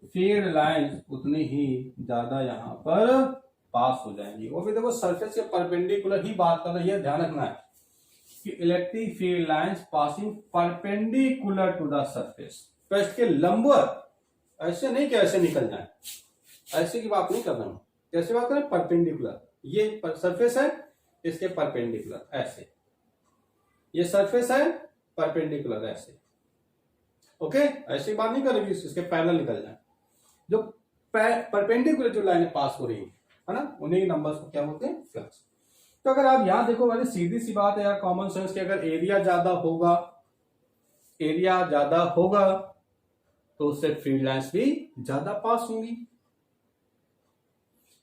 फील्ड लाइंस उतनी ही ज्यादा यहाँ पर पास हो जाएंगी। वो भी देखो सरफेस के परपेंडिकुलर ही बात कर रही है, ध्यान रखना है कि electric field lines passing perpendicular to the surface, पृष्ठ के लंबवत, ऐसे नहीं कि ऐसे निकल जाए, ऐसे की बात नहीं कर रहा हूं। कैसे बात करें, परपेंडिकुलर, ये सरफेस है इसके परपेंडिकुलर ऐसे, ये सरफेस है परपेंडिकुलर ऐसे, ओके, ऐसी बात नहीं करेगी इसके पैरेलल निकल जाए। जो परपेंडिकुलर जो लाइनें पास हो रही है ना, उन्हीं नंबर्स को क्या बोलते हैं, फ्लक्स। तो अगर आप यहां देखो, वाले सीधी सी बात है यार, कॉमन सेंस की, अगर एरिया ज्यादा होगा, एरिया ज्यादा होगा तो उससे फील्ड लाइंस भी ज्यादा पास होंगी।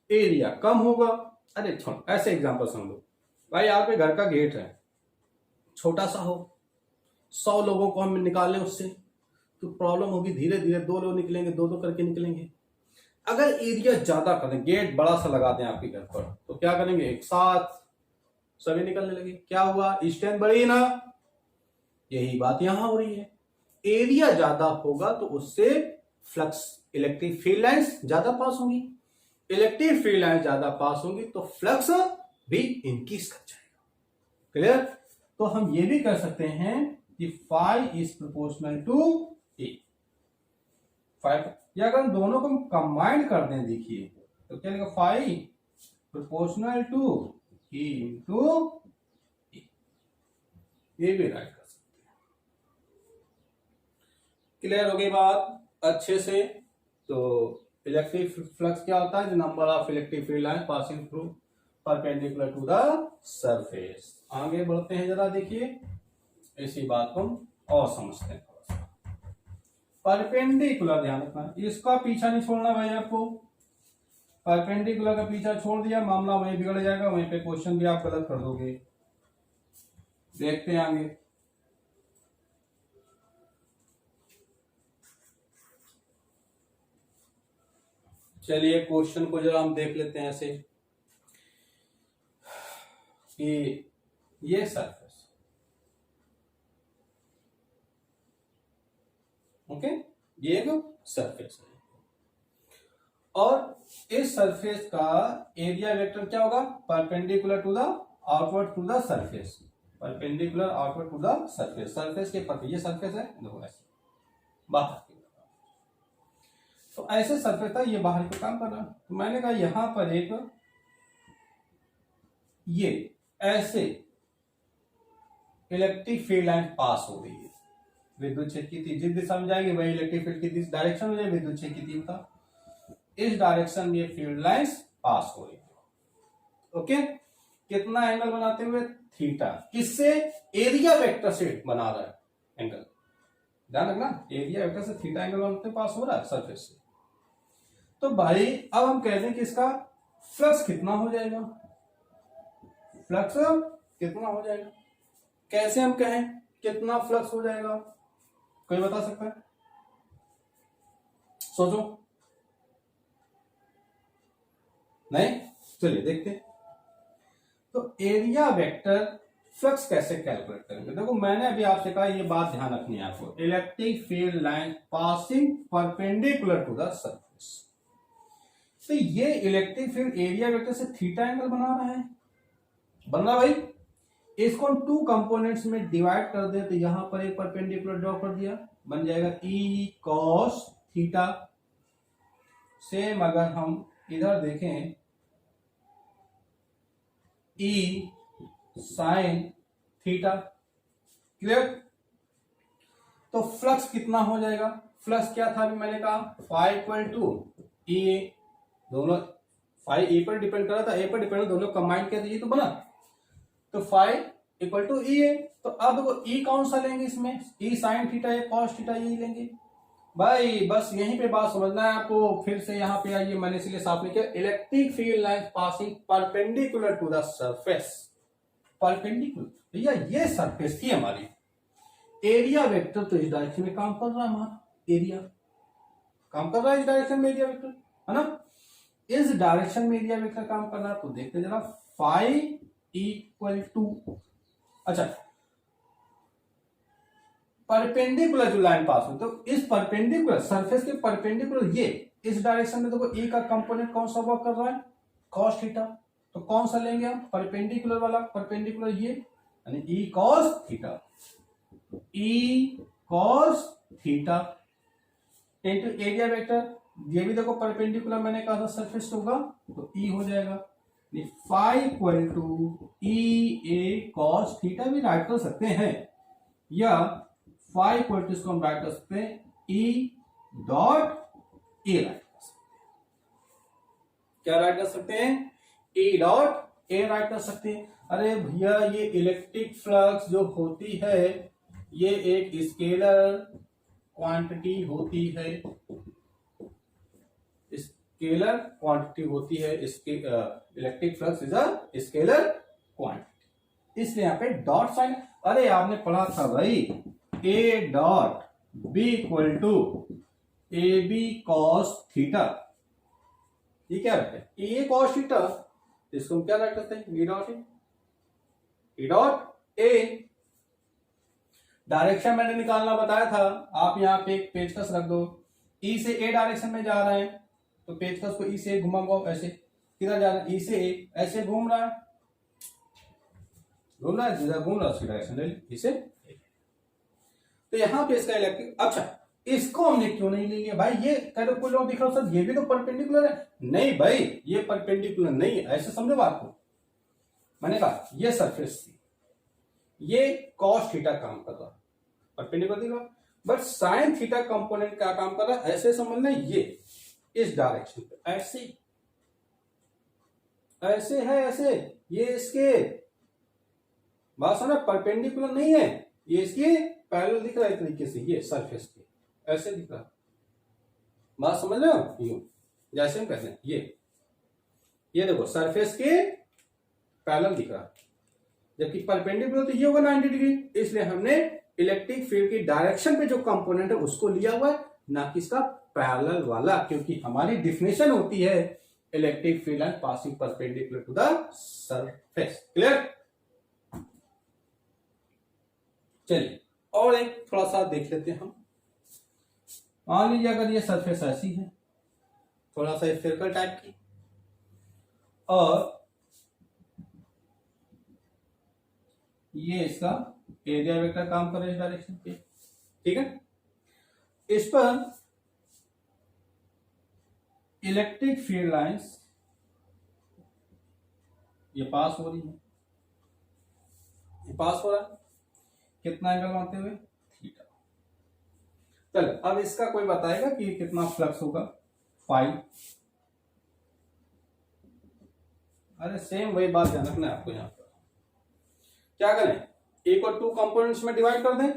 एरिया कम होगा, अरे छोड़, ऐसे एग्जांपल समझ लो भाई, यहाँ पे घर का गेट है, छोटा सा हो, 100 लोगों को हम निकालें उससे तो प्रॉब्लम होगी, धीरे धीरे 2 लोग निकलेंगे, 2 2 करके निकलेंगे। अगर एरिया ज्यादा कर दें, गेट बड़ा सा लगा दें आपके घर पर, तो क्या करेंगे, एक साथ सभी निकलने लगे, क्या हुआ, स्ट्रेंथ बढ़ी ना। यही बात यहां हो रही है, एरिया ज्यादा होगा तो उससे फ्लक्स, इलेक्ट्रिक फील्ड लाइंस ज्यादा पास होंगी, इलेक्ट्रिक फील्ड लाइंस ज्यादा पास होंगी तो फ्लक्स भी इंक्रीज कर जाएगा। क्लियर। तो हम ये भी कर सकते हैं कि फाई इज प्रोपोर्शनल टू ए, या अगर हम दोनों को कंबाइंड कर दें, देखिए तो क्या लिखा, phi proportional to E into A, ये भी राइट कर सकते हैं। क्लियर हो गई बात अच्छे से। तो इलेक्ट्रिक फ्लक्स क्या होता है, number of electric field line passing through perpendicular to the surface. आगे बढ़ते हैं जरा, देखिए इसी बात को हम और समझते हैं थोड़ा सा। परपेंडिकुलर ध्यान रखना, इसका पीछा नहीं छोड़ना भाई आपको, परपेंडिकुलर का पीछा छोड़ दिया मामला वहीं बिगड़ जाएगा, वहीं पे क्वेश्चन भी आप गलत कर दोगे। देखते हैं आगे, चलिए क्वेश्चन को जरा हम देख लेते हैं ऐसे कि ये सरफेस, ओके, ये एक सरफेस है और इस सरफेस का एरिया वेक्टर क्या होगा, perpendicular to the outward to the surface, perpendicular outward to the surface, surface के पर, ये सरफेस है देखो ऐसे बाहर की, तो ऐसे सरफेस था, ये बाहर का काम कर रहा है। तो मैंने कहा यहां पर एक ये ऐसे इलेक्ट्रिक फील्ड लाइन पास हो रही है, विद्युत क्षेत्र की तीव्रता जिस दिशा में जाएगी वही इलेक्ट्रिक फील्ड की जिस डायरेक्शन में जाएगी विद्युत क्षेत्र की तीव्रता, इस डायरेक्शन में ये फील्ड लाइंस पास हो रही है। ओके, कितना एंगल बनाते हुए, थीटा, किससे, एरिया वेक्टर से बना रहा है एंगल, ध्यान रखना, एरिया वेक्टर से थीटा एंगल बनाते पास हो रहा है सरफेस से। तो भाई अब हम कह दें कि इसका फ्लक्स कितना हो जाएगा, फ्लक्स कितना हो जाएगा, कैसे हम कहें कितना फ्लक्स हो जाएगा, कोई बता सकता है, सोचो, नहीं, चलिए देखते हैं। तो एरिया वेक्टर फ्लक्स कैसे कैलकुलेट करेंगे, देखो मैंने अभी आपसे कहा ये बात ध्यान रखनी है आपको, electric field line passing perpendicular to the surface, तो ये इलेक्ट्रिक फील्ड एरिया वेक्टर से थीटा एंगल बना रहा है, बन रहा भाई, इसको हम 2 कंपोनेंट्स में डिवाइड कर दे तो यहां पर एक परपेंडिकुलर ड्रॉ कर दिया, बन जाएगा ई कॉस थीटा। सेम अगर हम इधर देखें ई साइन थीटा, क्लियर। तो फ्लक्स कितना हो जाएगा, फ्लक्स क्या था अभी मैंने कहा, फाई इक्वल टू ई, दोनों फाई ए पर डिपेंड कर रहा था, ए पर डिपेंड, दोनों कंबाइन कर दीजिए तो बना, तो फाई इक्वल टू ई है। तो अब वो ई कौन सा लेंगे इसमें, ई साइन थीटा या कॉस थीटा, यही लेंगे भाई, बस यहीं पे बात समझना है आपको। फिर से यहां पे आइए, मैंने इसलिए साफ नहीं किया, electric field line passing perpendicular to the surface, perpendicular, भैया ये सरफेस थी हमारी, एरिया वेक्टर तो इस डायरेक्शन में काम कर रहा है, हमारा एरिया काम कर रहा है इस डायरेक्शन में, एरिया वेक्टर है ना, इस डायरेक्शन में एरिया वेक्टर काम कर रहा है, तो देखते जरा फाई इक्वल टू, अच्छा परपेंडिकुलर जो लाइन पास हो, तो इस परपेंडिकुलर सरफेस के परपेंडिकुलर ये इस डायरेक्शन में देखो ए का कंपोनेंट कौन सा वर्क कर रहा है, कॉस थीटा। तो कौन सा लेंगे हम, परपेंडिकुलर वाला, परपेंडिकुलर ये यानी ई कॉस थीटा, ई cos theta into area vector, ये भी देखो परपेंडिकुलर मैंने कहा था सरफेस होगा, तो ई हो जाएगा phi equal to E A cos theta भी राइट कर सकते हैं, या फाई इक्वल टू इसको हम राइट कर सकते हैं ई डॉट ए राइट कर सकते हैं। क्या राइट कर सकते हैं, ई डॉट ए राइट कर सकते हैं। अरे भैया ये इलेक्ट्रिक फ्लक्स जो होती है ये एक स्केलर क्वांटिटी होती है, स्केलर क्वांटिटी होती है, इसके electric flux is a scalar quantity, इसलिए यहां पे डॉट साइन। अरे आपने पढ़ा था भाई A dot B equal to A B cos theta, ये क्या रखते हैं ए कॉस थीटा, इसको हम क्या राइट करते हैं B dot A dot A. Direction मैंने निकालना बताया था, आप यहाँ पे एक पेचकस रख दो, ई से ए डायरेक्शन में जा रहे हैं तो पेचकस को ई से घुमा ऐसे, किधर जा रहा है ई से ए, ऐसे घूम रहा है, घूम रहा है जिधर घूम रहा है उसकी डायरेक्शन इसे। तो यहां पे इसका इलेक्ट्रिक, अच्छा इसको हमने क्यों नहीं ले लिया भाई, ये कह दो कोई लोग दिख रहा हो सर ये भी तो परपेंडिकुलर है, नहीं भाई ये परपेंडिकुलर नहीं है, ऐसे समझो बात को। मैंने कहा ये सरफेस थी, ये कॉस थीटा काम कर रहा है, परपेंडिकुलर दिख रहा, बट साइन थीटा कंपोनेंट क्या काम कर रहा है, ऐसे समझना, ये इस डायरेक्शन पे ऐसे ऐसे है, ऐसे ये इसके बात समझ, परपेंडिकुलर नहीं है, ये इसके पैरेलल दिख रहा है तरीके से, ये सरफेस के ऐसे दिख रहा, बात समझ रहे हो, यूं जैसे हम कहते हैं ये देखो सरफेस के पैरेलल दिख रहा, जबकि परपेंडिकुलर तो ये होगा 90 डिग्री, इसलिए हमने इलेक्ट्रिक फील्ड की डायरेक्शन पे जो कंपोनेंट है उसको लिया हुआ है, ना कि इसका पैरेलल वाला, क्योंकि हमारी डिफिनेशन होती है electric field and passing perpendicular to the surface. Clear, चलिए और एक थोड़ा सा देख लेते हैं हम। मान लीजिए अगर ये सरफेस ऐसी है, थोड़ा सा स्फेरिकल टाइप की, और ये इसका एरिया वेक्टर काम कर रहा है इस डायरेक्शन पे, ठीक है, इस पर इलेक्ट्रिक फील्ड लाइंस ये पास हो रही है, ये पास हो रहा है, कितना एंगल बनाते हुए थीटा। चलो अब इसका कोई बताएगा कि कितना फ्लक्स होगा, फाई। अरे सेम वही बात ध्यान रखना है आपको, यहां पर क्या करें, एक और टू कंपोनेंट्स में डिवाइड कर दें,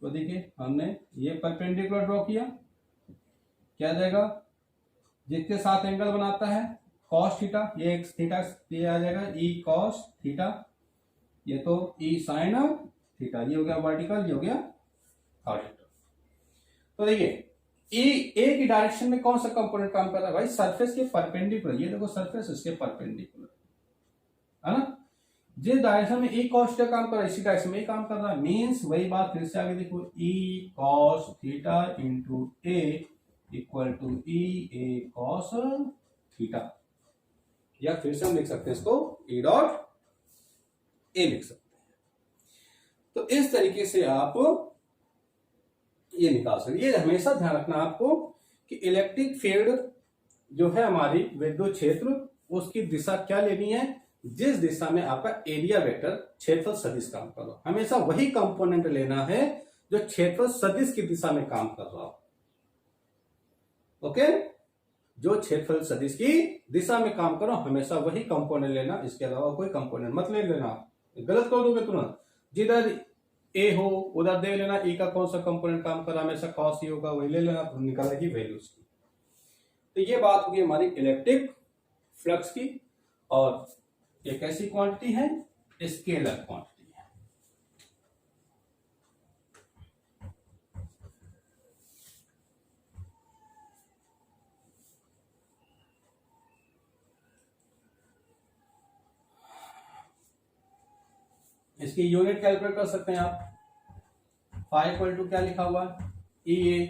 तो देखिए हमने ये परपेंडिकुलर ड्रॉ किया, क्या जाएगा जिसके साथ एंगल बनाता है कॉस थीटा, ये एक थीटा ये आ जाएगा ई कॉस थीटा, ये तो ई साइन थीटा, ये हो गया वर्टिकल, ये हो गया हॉरिजॉन्टल। तो देखिए ई ए की डायरेक्शन में कौन सा कंपोनेंट काम कर रहा है भाई, सरफेस के परपेंडिकुलर, ये देखो सरफेस इसके परपेंडिकुलर है ना, जिस डायरेक्शन में ई कॉस थीटा काम कर रहा है इसी डायरेक्शन में काम कर रहा है, मींस वही बात फिर से आगे देखो E cos theta into A equal to E A cos theta, या फिर से हम लिख सकते हैं इसको ई डॉट ए लिख सकते हैं। तो इस तरीके से आप ये निकाल सकते, ये हमेशा ध्यान रखना आपको कि इलेक्ट्रिक फील्ड जो है हमारी विद्युत क्षेत्र, उसकी दिशा क्या लेनी है, जिस दिशा में आपका एरिया वेक्टर क्षेत्रफल सदिश काम कर रहा हो, हमेशा वही कंपोनेंट लेना है जो क्षेत्रफल सदिश की दिशा में काम कर रहा हो। ओके, जो क्षेत्रफल सदिश की दिशा में काम करो हमेशा वही कंपोनेंट लेना, इसके अलावा कोई कंपोनेंट मत ले लेना, गलत कर दोगे तुरंत, जिधर ए हो उधर दे लेना ई का कौन सा कंपोनेंट काम कर रहा है, हमेशा कॉस ही होगा वही ले लेना, तो निकालेगी वैल्यू उसकी। तो ये बात होगी हमारी इलेक्ट्रिक फ्लक्स की, और ये कैसी क्वांटिटी है, स्केलर क्वांटिटी है। इसकी यूनिट कैलकुलेट कर सकते हैं आप। फाई इक्वल टू क्या लिखा हुआ है, ई ए।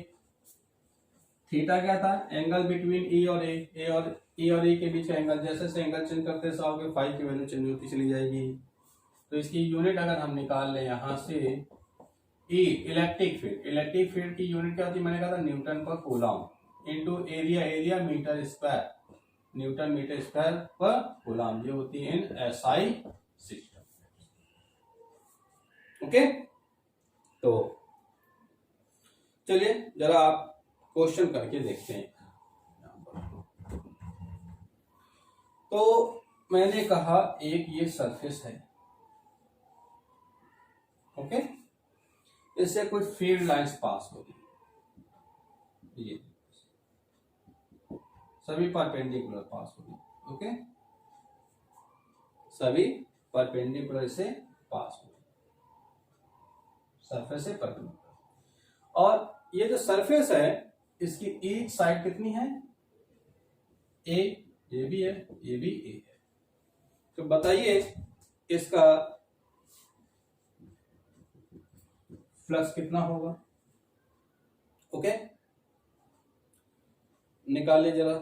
थीटा क्या था, एंगल बिटवीन ई और ए और ई और ए के बीच का एंगल। जैसे जैसे एंगल चेंज करते जाओगे फाई की वैल्यू चेंज होती चली जाएगी। तो इसकी यूनिट अगर हम निकाल लें यहाँ से, E electric field, electric field की यूनिट क्या होती है, मैंने कहा था newton per coulomb into area, area meter square, newton meter square per coulomb, ये होती है इन एसआई सिस्टम। ओके, तो चलिए जरा आप क्वेश्चन करके देखते हैं। तो मैंने कहा एक ये सरफेस है, ओके, इससे कोई फील्ड लाइंस पास होगी, ये सभी परपेंडिकुलर पास होगी, ओके, सभी परपेंडिकुलर से पास होगी, सरफेस से परपेंडिकुलर। और ये जो सरफेस है इसकी ईच साइड कितनी है, ए, ये भी है, ये भी ए है। तो बताइए इसका फ्लक्स कितना होगा, ओके, निकालिए जरा।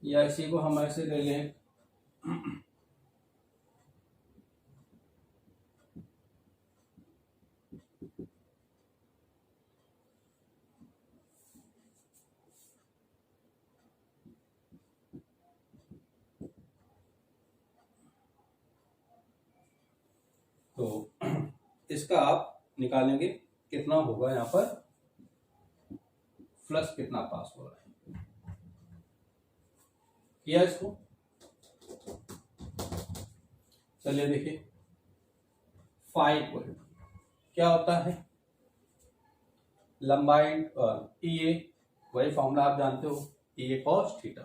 या इसी को हम ऐसे ले लें, तो इसका आप निकालेंगे कितना होगा, यहां पर फ्लक्स कितना पास हो रहा है, किया इसको। चलिए देखिए, फाई इक्वल क्या होता है, लंबाई ई ए, वही फॉर्मूला आप जानते हो, ई ए कॉस थीटा।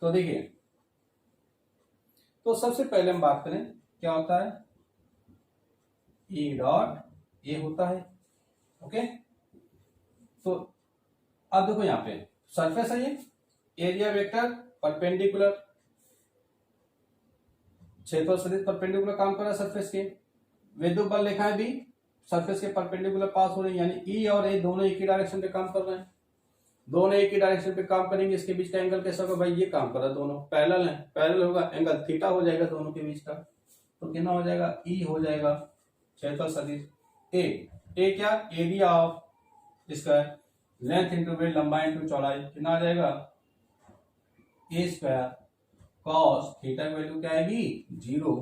तो देखिए, तो सबसे पहले हम बात करें क्या होता है, ई डॉट ए होता है, ओके। तो अब देखो यहाँ पे सरफेस है, ये एरिया वेक्टर परपेंडिकुलर, क्षेत्रफल सदिश परपेंडिकुलर काम कर रहा है सरफेस के, विद्युत बल रेखाएं भी सरफेस के परपेंडिकुलर पास हो रही है, यानी ई और ए दोनों एक ही डायरेक्शन पे काम कर रहे हैं, दोनों एक ही डायरेक्शन पे काम करेंगे। इसके बीच का एंगल कैसा होगा भाई, ये काम कर रहा है, दोनों पैरेलल है, पैरेलल होगा, एंगल थीटा हो जाएगा दोनों के बीच का। तो कितना हो जाएगा, ई हो जाएगा क्षेत्रफल सदिश ए क्या, एरिया ऑफ इसका लेंथ इंटू ब्रेड, लंबाई इंटू चौड़ाई, कितना आ जाएगा, ए स्क्वायर कॉस थीटा की वैल्यू क्या आएगी, 0,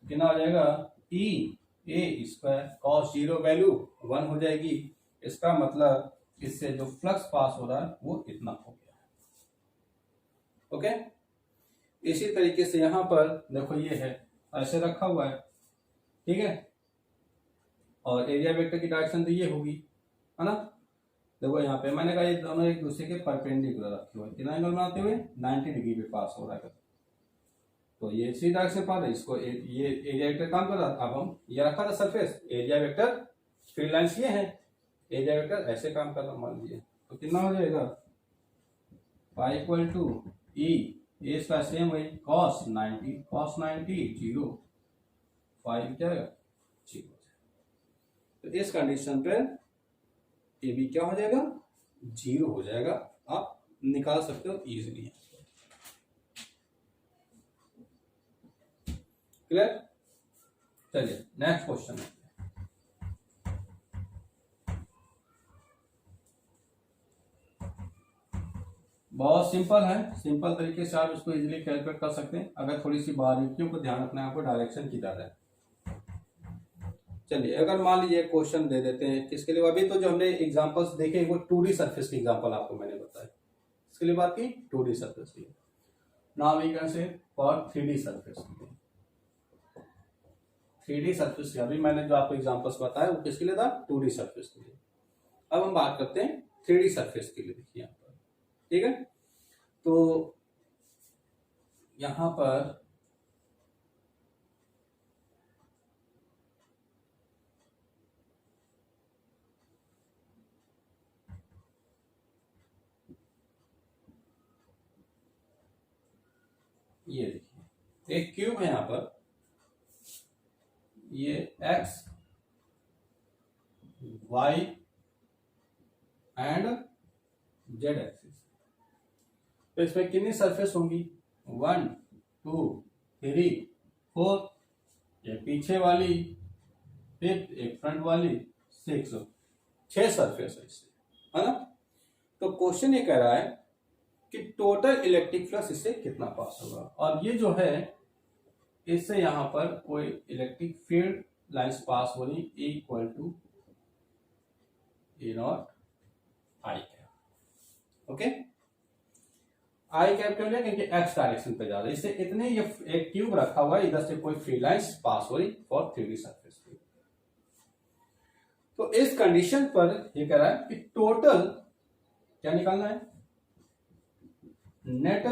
कितना हो जाएगा, ई ए स्क्वायर कॉस 0 वैल्यू 1 हो जाएगी। इसका मतलब इससे जो फ्लक्स पास हो रहा है वो इतना हो गया, ओके। इसी तरीके से यहां पर देखो, ये है ऐसे रखा हुआ है, ठीक है, और एरिया वेक्टर की डायरेक्शन तो ये होगी, है ना। देखो यहाँ पे मैंने कहा ये दोनों एक दूसरे के परपेंडिकुलर रखे हुए, कितना एंगल बनाते हुए 90 डिग्री पे पास हो रहा है। तो ये इसी डायरेक्शन पास है, इसको ये एरिया वेक्टर काम कर रहा था। अब हम ये रखा था surface, area vector field lines ये है, एरिया वेक्टर ऐसे काम कर रहा मान लीजिए। तो कितना हो जाएगा, पाई इक्वल टू ई ए इसका सेम वही कॉस 90, कॉस 90 0, फाइव क्या है 0। तो इस कंडीशन पे ए बी क्या हो जाएगा, 0 हो जाएगा। आप निकाल सकते हो इजीली, क्लियर। चलिए नेक्स्ट क्वेश्चन है, बहुत सिंपल है, सिंपल तरीके से आप इसको इजीली कैलकुलेट कर सकते हैं, अगर थोड़ी सी बारीकियों को ध्यान रखना है आपको, डायरेक्शन की ज्यादा है। चलिए अगर मान लीजिए क्वेश्चन दे देते हैं, किसके लिए, अभी तो जो हमने एग्जांपल्स देखे वो 2D सरफेस की एग्जांपल आपको मैंने बताया, इसके लिए बात की 2D सरफेस की। Now we can say for 3D surface, 3D surface अभी मैंने जो आपको एग्जांपल्स बताया वो किसके लिए था, 2D सरफेस के लिए। अब हम बात करते हैं 3D सरफेस के लिए। देखिए यहाँ पर, ठीक है, तो यहां पर ये देखिए एक क्यूब है यहाँ पर, ये X Y and Z axis, तो इसमें कितनी सरफेस होंगी, 1 2 3 4, ये पीछे वाली, फिर एक फ्रंट वाली, 6 सरफेस है इससे, है ना। तो क्वेश्चन ये कह रहा है कि टोटल इलेक्ट्रिक फ्लक्स इससे कितना पास होगा, और ये जो है इससे यहां पर कोई इलेक्ट्रिक फील्ड लाइंस पास हो रही, E equal to A naught I cap. Okay, I cap क्यों लिया, क्योंकि एक्स डायरेक्शन पे जा रहा है, इससे इतने ये एक ट्यूब रखा हुआ है, इधर से कोई फील्ड लाइंस पास हो रही फॉर 3D सरफेस पे। तो इस कंडीशन पर ये कह रहा है कि टोटल क्या निकालना है, net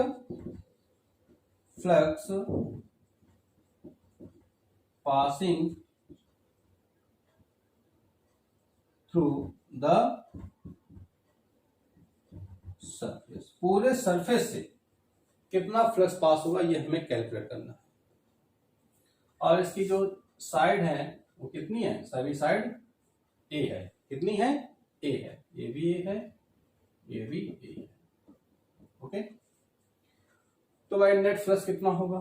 flux passing through the surface, पूरे सरफेस से कितना फ्लक्स पास होगा ये हमें कैलकुलेट करना है। और इसकी जो साइड है वो कितनी है, सभी साइड ए है, कितनी है, ए है, ये भी ए है, ये भी ए है। ओके, तो भाई नेट फ्लक्स कितना होगा,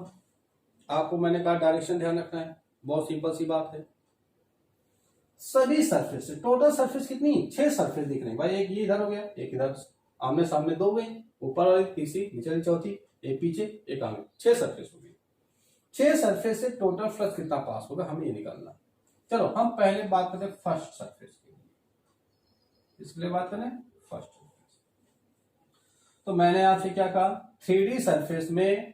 आपको मैंने कहा डायरेक्शन ध्यान रखना है, बहुत सिंपल सी बात है। सभी सरफेस से टोटल सरफेस कितनी, 6 सरफेस दिख रहे हैं भाई, एक ये इधर हो गया, एक इधर, आमने सामने 2 गई, ऊपर वाली तीसरी, नीचे वाली चौथी, एक पीछे एक आगे, 6 सरफेस हो गई। 6 सरफेस से टोटल फ्लक्स कितना पास होगा हमें ये निकालना। चलो हम पहले बात करते हैं फर्स्ट सरफेस के लिए, इसके लिए बात करें फर्स्ट सरफेस। तो मैंने आपसे क्या कहा, 3D सरफेस में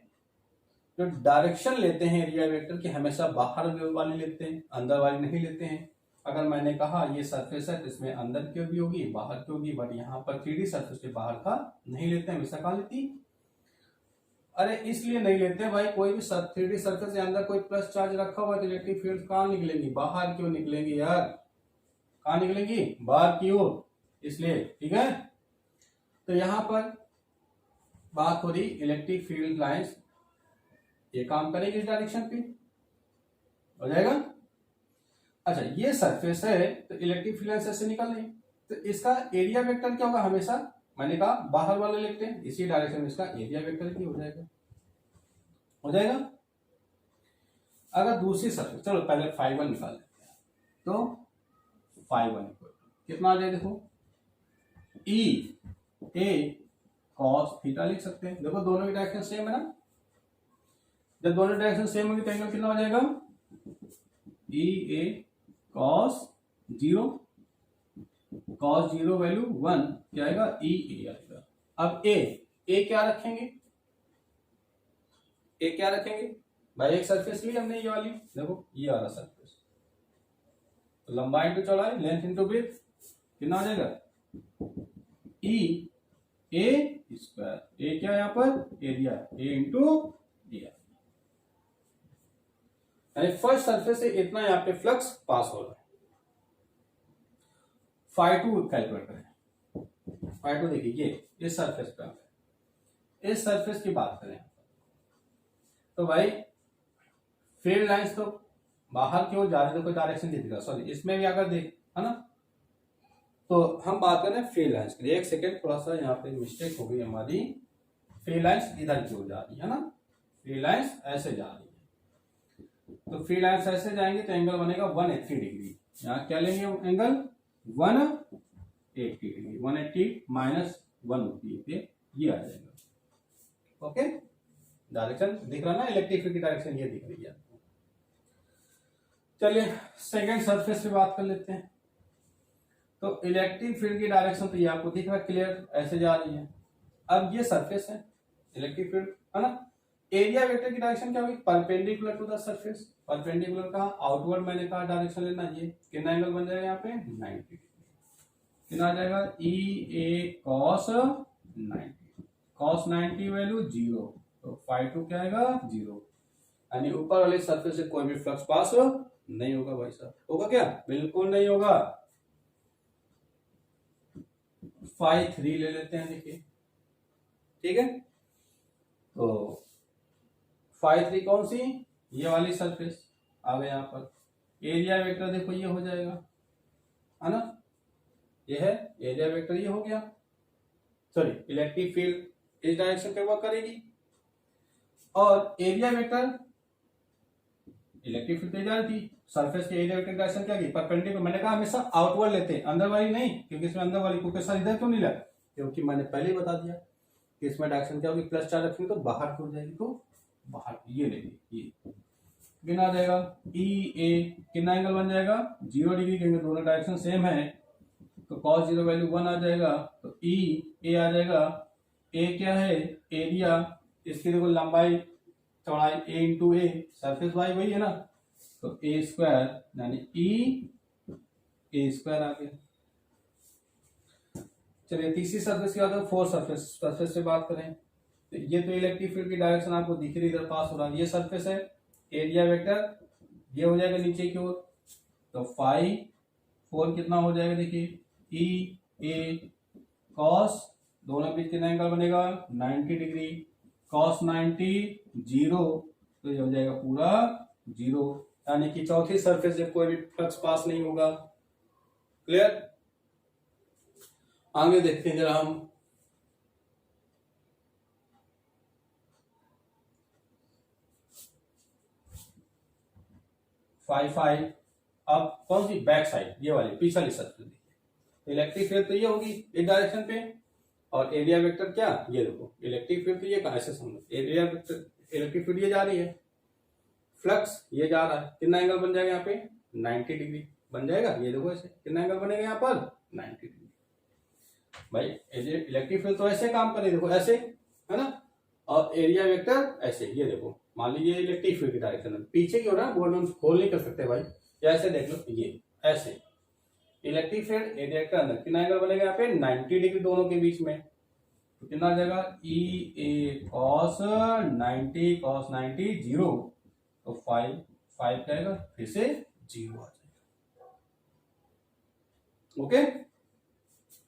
जो डायरेक्शन लेते हैं एरिया वेक्टर की, हमेशा बाहर वाली लेते हैं, अंदर वाली नहीं लेते हैं। अगर मैंने कहा ये सरफेस है तो इसमें अंदर की भी होगी बाहर की होगी, बट यहाँ पर 3D सरफेस के बाहर का नहीं लेते हैं, हमेशा कहा लेती, अरे इसलिए नहीं लेते भाई, कोई भी 3D सरफेस के अंदर कोई प्लस चार्ज रखा हुआ तो इलेक्ट्रिक फील्ड कहाँ निकलेंगी, बाहर क्यों निकलेंगी यार, कहाँ निकलेंगी, बाहर की ओर, इसलिए ठीक है। तो यहां पर बात हो रही इलेक्ट्रिक फील्ड लाइंस, ये काम करेगी इस डायरेक्शन पे, हो जाएगा। अच्छा ये सरफेस है तो इलेक्ट्रिक फील्ड लाइंस ऐसे निकल रही, तो इसका एरिया वेक्टर क्या होगा, हमेशा मैंने कहा बाहर वाले लिखते हैं, इसी डायरेक्शन में इसका एरिया वेक्टर की हो जाएगा, हो जाएगा। अगर दूसरी सरफेस, चलो पहले φ1 निकाल लेते हैं, तो φ1 कितना आ जाएगा, देखो ई ए कॉस थीटा लिख सकते हैं, देखो दोनों की डायरेक्शन सेम है ना, जब दोनों डायरेक्शन सेम होगी तो एंगल कितना हो जाएगा, ई ए कॉस 0, कॉस 0 वैल्यू 1 क्या आएगा, ई ए आएगा। अब ए क्या रखेंगे, ए क्या रखेंगे भाई, एक सरफेस ली हमने ये वाली, देखो ये वाला सरफेस, तो लंबाई इंटू चौड़ाई, लेंथ इंटू ब्रेथ, कितना आ जाएगा, ई ए स्क्वायर, ए क्या यहाँ पर एरिया, ए इंटू डी, यानी फर्स्ट सरफेस से इतना यहाँ पे फ्लक्स पास हो रहा है। φ2 कैलकुलेट करें, φ2 देखिए ये इस सरफेस पे है, इस सरफेस की बात करें तो भाई फील्ड लाइंस तो बाहर की ओर जा रही है, तो कोई डायरेक्शन नहीं दिख रहा, सॉरी इसमें भी अगर देख, है ना, तो हम बात कर रहे हैं फील्ड लाइंस के लिए। एक सेकेंड, थोड़ा सा यहाँ पे मिस्टेक हो गई हमारी, फील्ड लाइंस इधर की ओर जा रही है ना, फील्ड लाइंस ऐसे जा रही है, तो फील्ड लाइंस ऐसे जाएंगे तो एंगल बनेगा 180 डिग्री, यहाँ क्या लेंगे एंगल 180 डिग्री, 180 माइनस 1 होती है, ये आ जाएगा। ओके, डायरेक्शन दिख रहा ना, इलेक्ट्रिक फील्ड की डायरेक्शन ये दिख रही है। चलिए सेकंड सरफेस पे बात कर लेते हैं। तो इलेक्ट्रिक फील्ड की डायरेक्शन तो ये आपको दिख रहा है क्लियर, ऐसे जा रही है। अब ये सरफेस है इलेक्ट्रिक फील्ड, है ना, एरिया वेक्टर की डायरेक्शन क्या होगी, perpendicular to the surface, perpendicular कहा, आउटवर्ड मैंने कहा डायरेक्शन लेना, ये कितना एंगल बन जाएगा यहाँ पे 90 डिग्री, कितना आ जाएगा, ई ए कॉस 90, कॉस 90 वैल्यू 0, तो φ2 क्या आएगा 0, यानी ऊपर वाले सरफेस से कोई भी फ्लक्स पास नहीं होगा भाई साहब, होगा क्या, बिल्कुल नहीं होगा। φ3 ले लेते हैं, देखिए ठीक है, तो फाई 3 कौन सी, ये वाली सरफेस आ गया यहाँ पर। एरिया वेक्टर देखो ये हो जाएगा, है ना, ये है एरिया वेक्टर, ये हो गया। सॉरी, इलेक्ट्रिक फील्ड इस डायरेक्शन पे वर्क करेगी, और एरिया वेक्टर इलेक्ट्रिक फील्ड पे जा रही थी, सरफेस के एरिया वेक्टर डायरेक्शन क्या की, परपेंडिकुलर। मैंने कहा हमेशा आउटवर्ड लेते हैं, अंदर वाली नहीं, क्योंकि इसमें अंदर वाली को सर इधर क्यों नहीं लगा, क्योंकि मैंने पहले ही बता दिया कि इसमें डायरेक्शन क्या होगी, प्लस चार्ज रखेंगे तो बाहर क्यों जाएगी, तो बाहर ये लेंगे, ये कितना आ जाएगा, ई ए कितना एंगल बन जाएगा, 0 डिग्री, क्योंकि दोनों डायरेक्शन सेम है, तो cos 0 वैल्यू 1 आ जाएगा, तो ई ए आ जाएगा। ए क्या है, एरिया, इसकी देखो लंबाई चौड़ाई A into A, surface Y वही है ना, तो ए स्क्वायर यानी ई ए स्क्वायर आ गया। चलिए तीसरी सरफेस की बात है, फोर सरफेस से बात करें, तो ये तो इलेक्ट्रिक फील्ड की डायरेक्शन आपको दिख रही, इधर पास हो रहा है, ये सरफेस है, एरिया वेक्टर ये हो जाएगा नीचे की ओर, तो फाई 4 कितना हो जाएगा, देखिए ई ए कॉस, दोनों बीच कितना एंगल बनेगा, 90 डिग्री, कॉस 90 0, तो ये हो जाएगा पूरा 0, यानी कि चौथी सरफेस जब कोई भी फ्लक्स पास नहीं होगा। क्लियर, आगे देखते हैं जरा हम। फाइव अब कौन सी, बैक साइड, ये वाली पीछे वाली सरफेस, इलेक्ट्रिक फील्ड तो ये होगी इस डायरेक्शन पे, और एरिया वेक्टर क्या, ये देखो इलेक्ट्रिक फील्ड तो ये ऐसे समझो, एरिया वेक्टर इलेक्ट्रिक फील्ड ये जा रही है, फ्लक्स ये जा रहा है, कितना एंगल बन जाएगा यहाँ पे, 90 डिग्री बन जाएगा, ये देखो ऐसे कितना एंगल बनेगा यहाँ पर, 90 डिग्री। भाई इलेक्ट्रिक फील्ड तो ऐसे काम करे, देखो ऐसे, है ना, और एरिया वेक्टर ऐसे, ये देखो मान लीजिए इलेक्ट्रिक फील्ड की डायरेक्शन में पीछे की हो रहा है, बोर्ड में खोल नहीं कर सकते भाई, या ऐसे देख लो, ये ऐसे इलेक्ट्रिक फील्ड एरिया वेक्टर अंदर कितना एंगल बनेगा यहाँ पे, 90 डिग्री दोनों के बीच में, तो कितना आ जाएगा, ई ए कॉस 90 कॉस 90 0, तो 5 क्या आएगा, फिर से 0 आ जाएगा। ओके,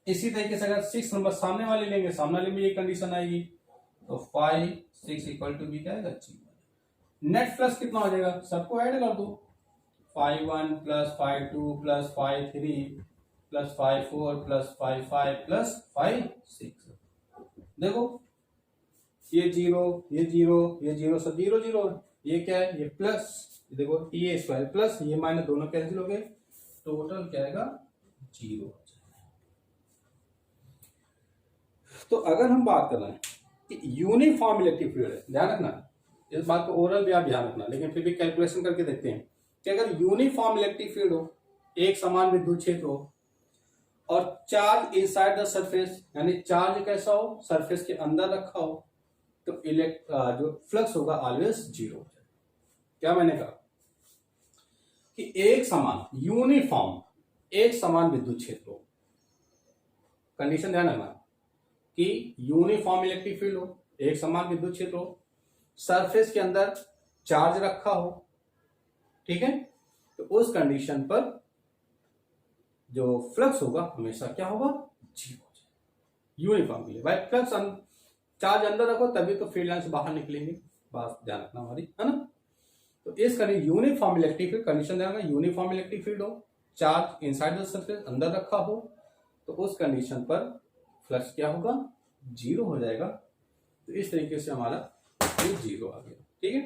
इसी तरीके से अगर 6 नंबर सामने वाले लेंगे, सामने वाले में ये कंडीशन आएगी, तो 5 6 इक्वल टू बी क्या आएगा, 0। नेट फ्लक्स कितना हो जाएगा, सबको ऐड कर दो, 5 1 plus 5 2 plus 5 3 plus 5 4 plus 5 5 plus 5 6, देखो ये 0 ये 0 ये 0 सब 0 0, ये क्या है, ये प्लस, देखो ये स्क्वायर प्लस ये माइनस दोनों कैंसिल हो गए, टोटल क्या आएगा, 0। तो अगर हम बात कर रहे हैं कि यूनिफॉर्म इलेक्ट्रिक फील्ड है, ध्यान रखना इस बात को, ओरल भी आप ध्यान रखना, लेकिन फिर भी कैलकुलेशन करके देखते हैं कि अगर यूनिफॉर्म इलेक्ट्रिक फील्ड हो, एक समान विद्युत क्षेत्र हो, और चार्ज इनसाइड द सरफेस, यानी चार्ज कैसा हो, सरफेस के अंदर रखा हो, तो जो फ्लक्स होगा ऑलवेज 0 हो जाएगा। क्या मैंने कहा कि एक समान यूनिफॉर्म एक समान विद्युत क्षेत्र हो, कंडीशन ध्यान रखना कि यूनिफॉर्म इलेक्ट्रिक फील्ड हो, एक समान विद्युत क्षेत्र हो, सरफेस के अंदर चार्ज रखा हो, ठीक है, तो उस कंडीशन पर जो फ्लक्स होगा हमेशा क्या होगा, 0 हो जाएगा यूनिफॉर्म के लिए। भाई फ्लक्स चार्ज अंदर रखो तभी तो फील्ड लाइन से बाहर निकलेंगे, बात ध्यान रखना हमारी, है ना। तो इस यूनिफॉर्म इलेक्ट्रिक फील्ड, कंडीशन ध्यान रखना, यूनिफॉर्म इलेक्ट्रिक फील्ड हो, चार्ज इनसाइड द सरफेस अंदर रखा हो, तो उस कंडीशन पर फ्लक्स क्या होगा, 0 हो जाएगा। तो इस तरीके से हमारा 0 आ गया, ठीक है।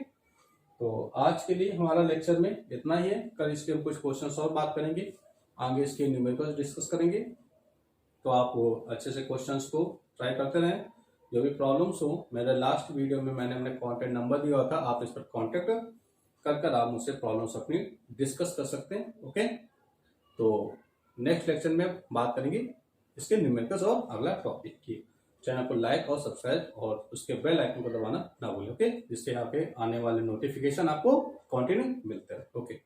तो आज के लिए हमारा लेक्चर में इतना ही है, कल इसके कुछ क्वेश्चंस और बात करेंगे, आगे इसके न्यूमेरिकल्स डिस्कस करेंगे। तो आप वो अच्छे से क्वेश्चंस को ट्राई करते रहें, जो भी प्रॉब्लम्स हो, मेरे लास्ट वीडियो में मैंने अपने कॉन्टैक्ट नंबर दिया था, आप इस पर कॉन्टैक्ट कर आप मुझसे प्रॉब्लम्स अपनी डिस्कस कर सकते हैं। ओके, तो नेक्स्ट लेक्चर में बात करेंगे इसके न्यूमेरिकल्स और अगला टॉपिक की। चैनल को लाइक और सब्सक्राइब और उसके बेल आइकन को दबाना ना भूलें, ओके, जिससे आपके आने वाले नोटिफिकेशन आपको कंटिन्यू मिलते हैं। ओके।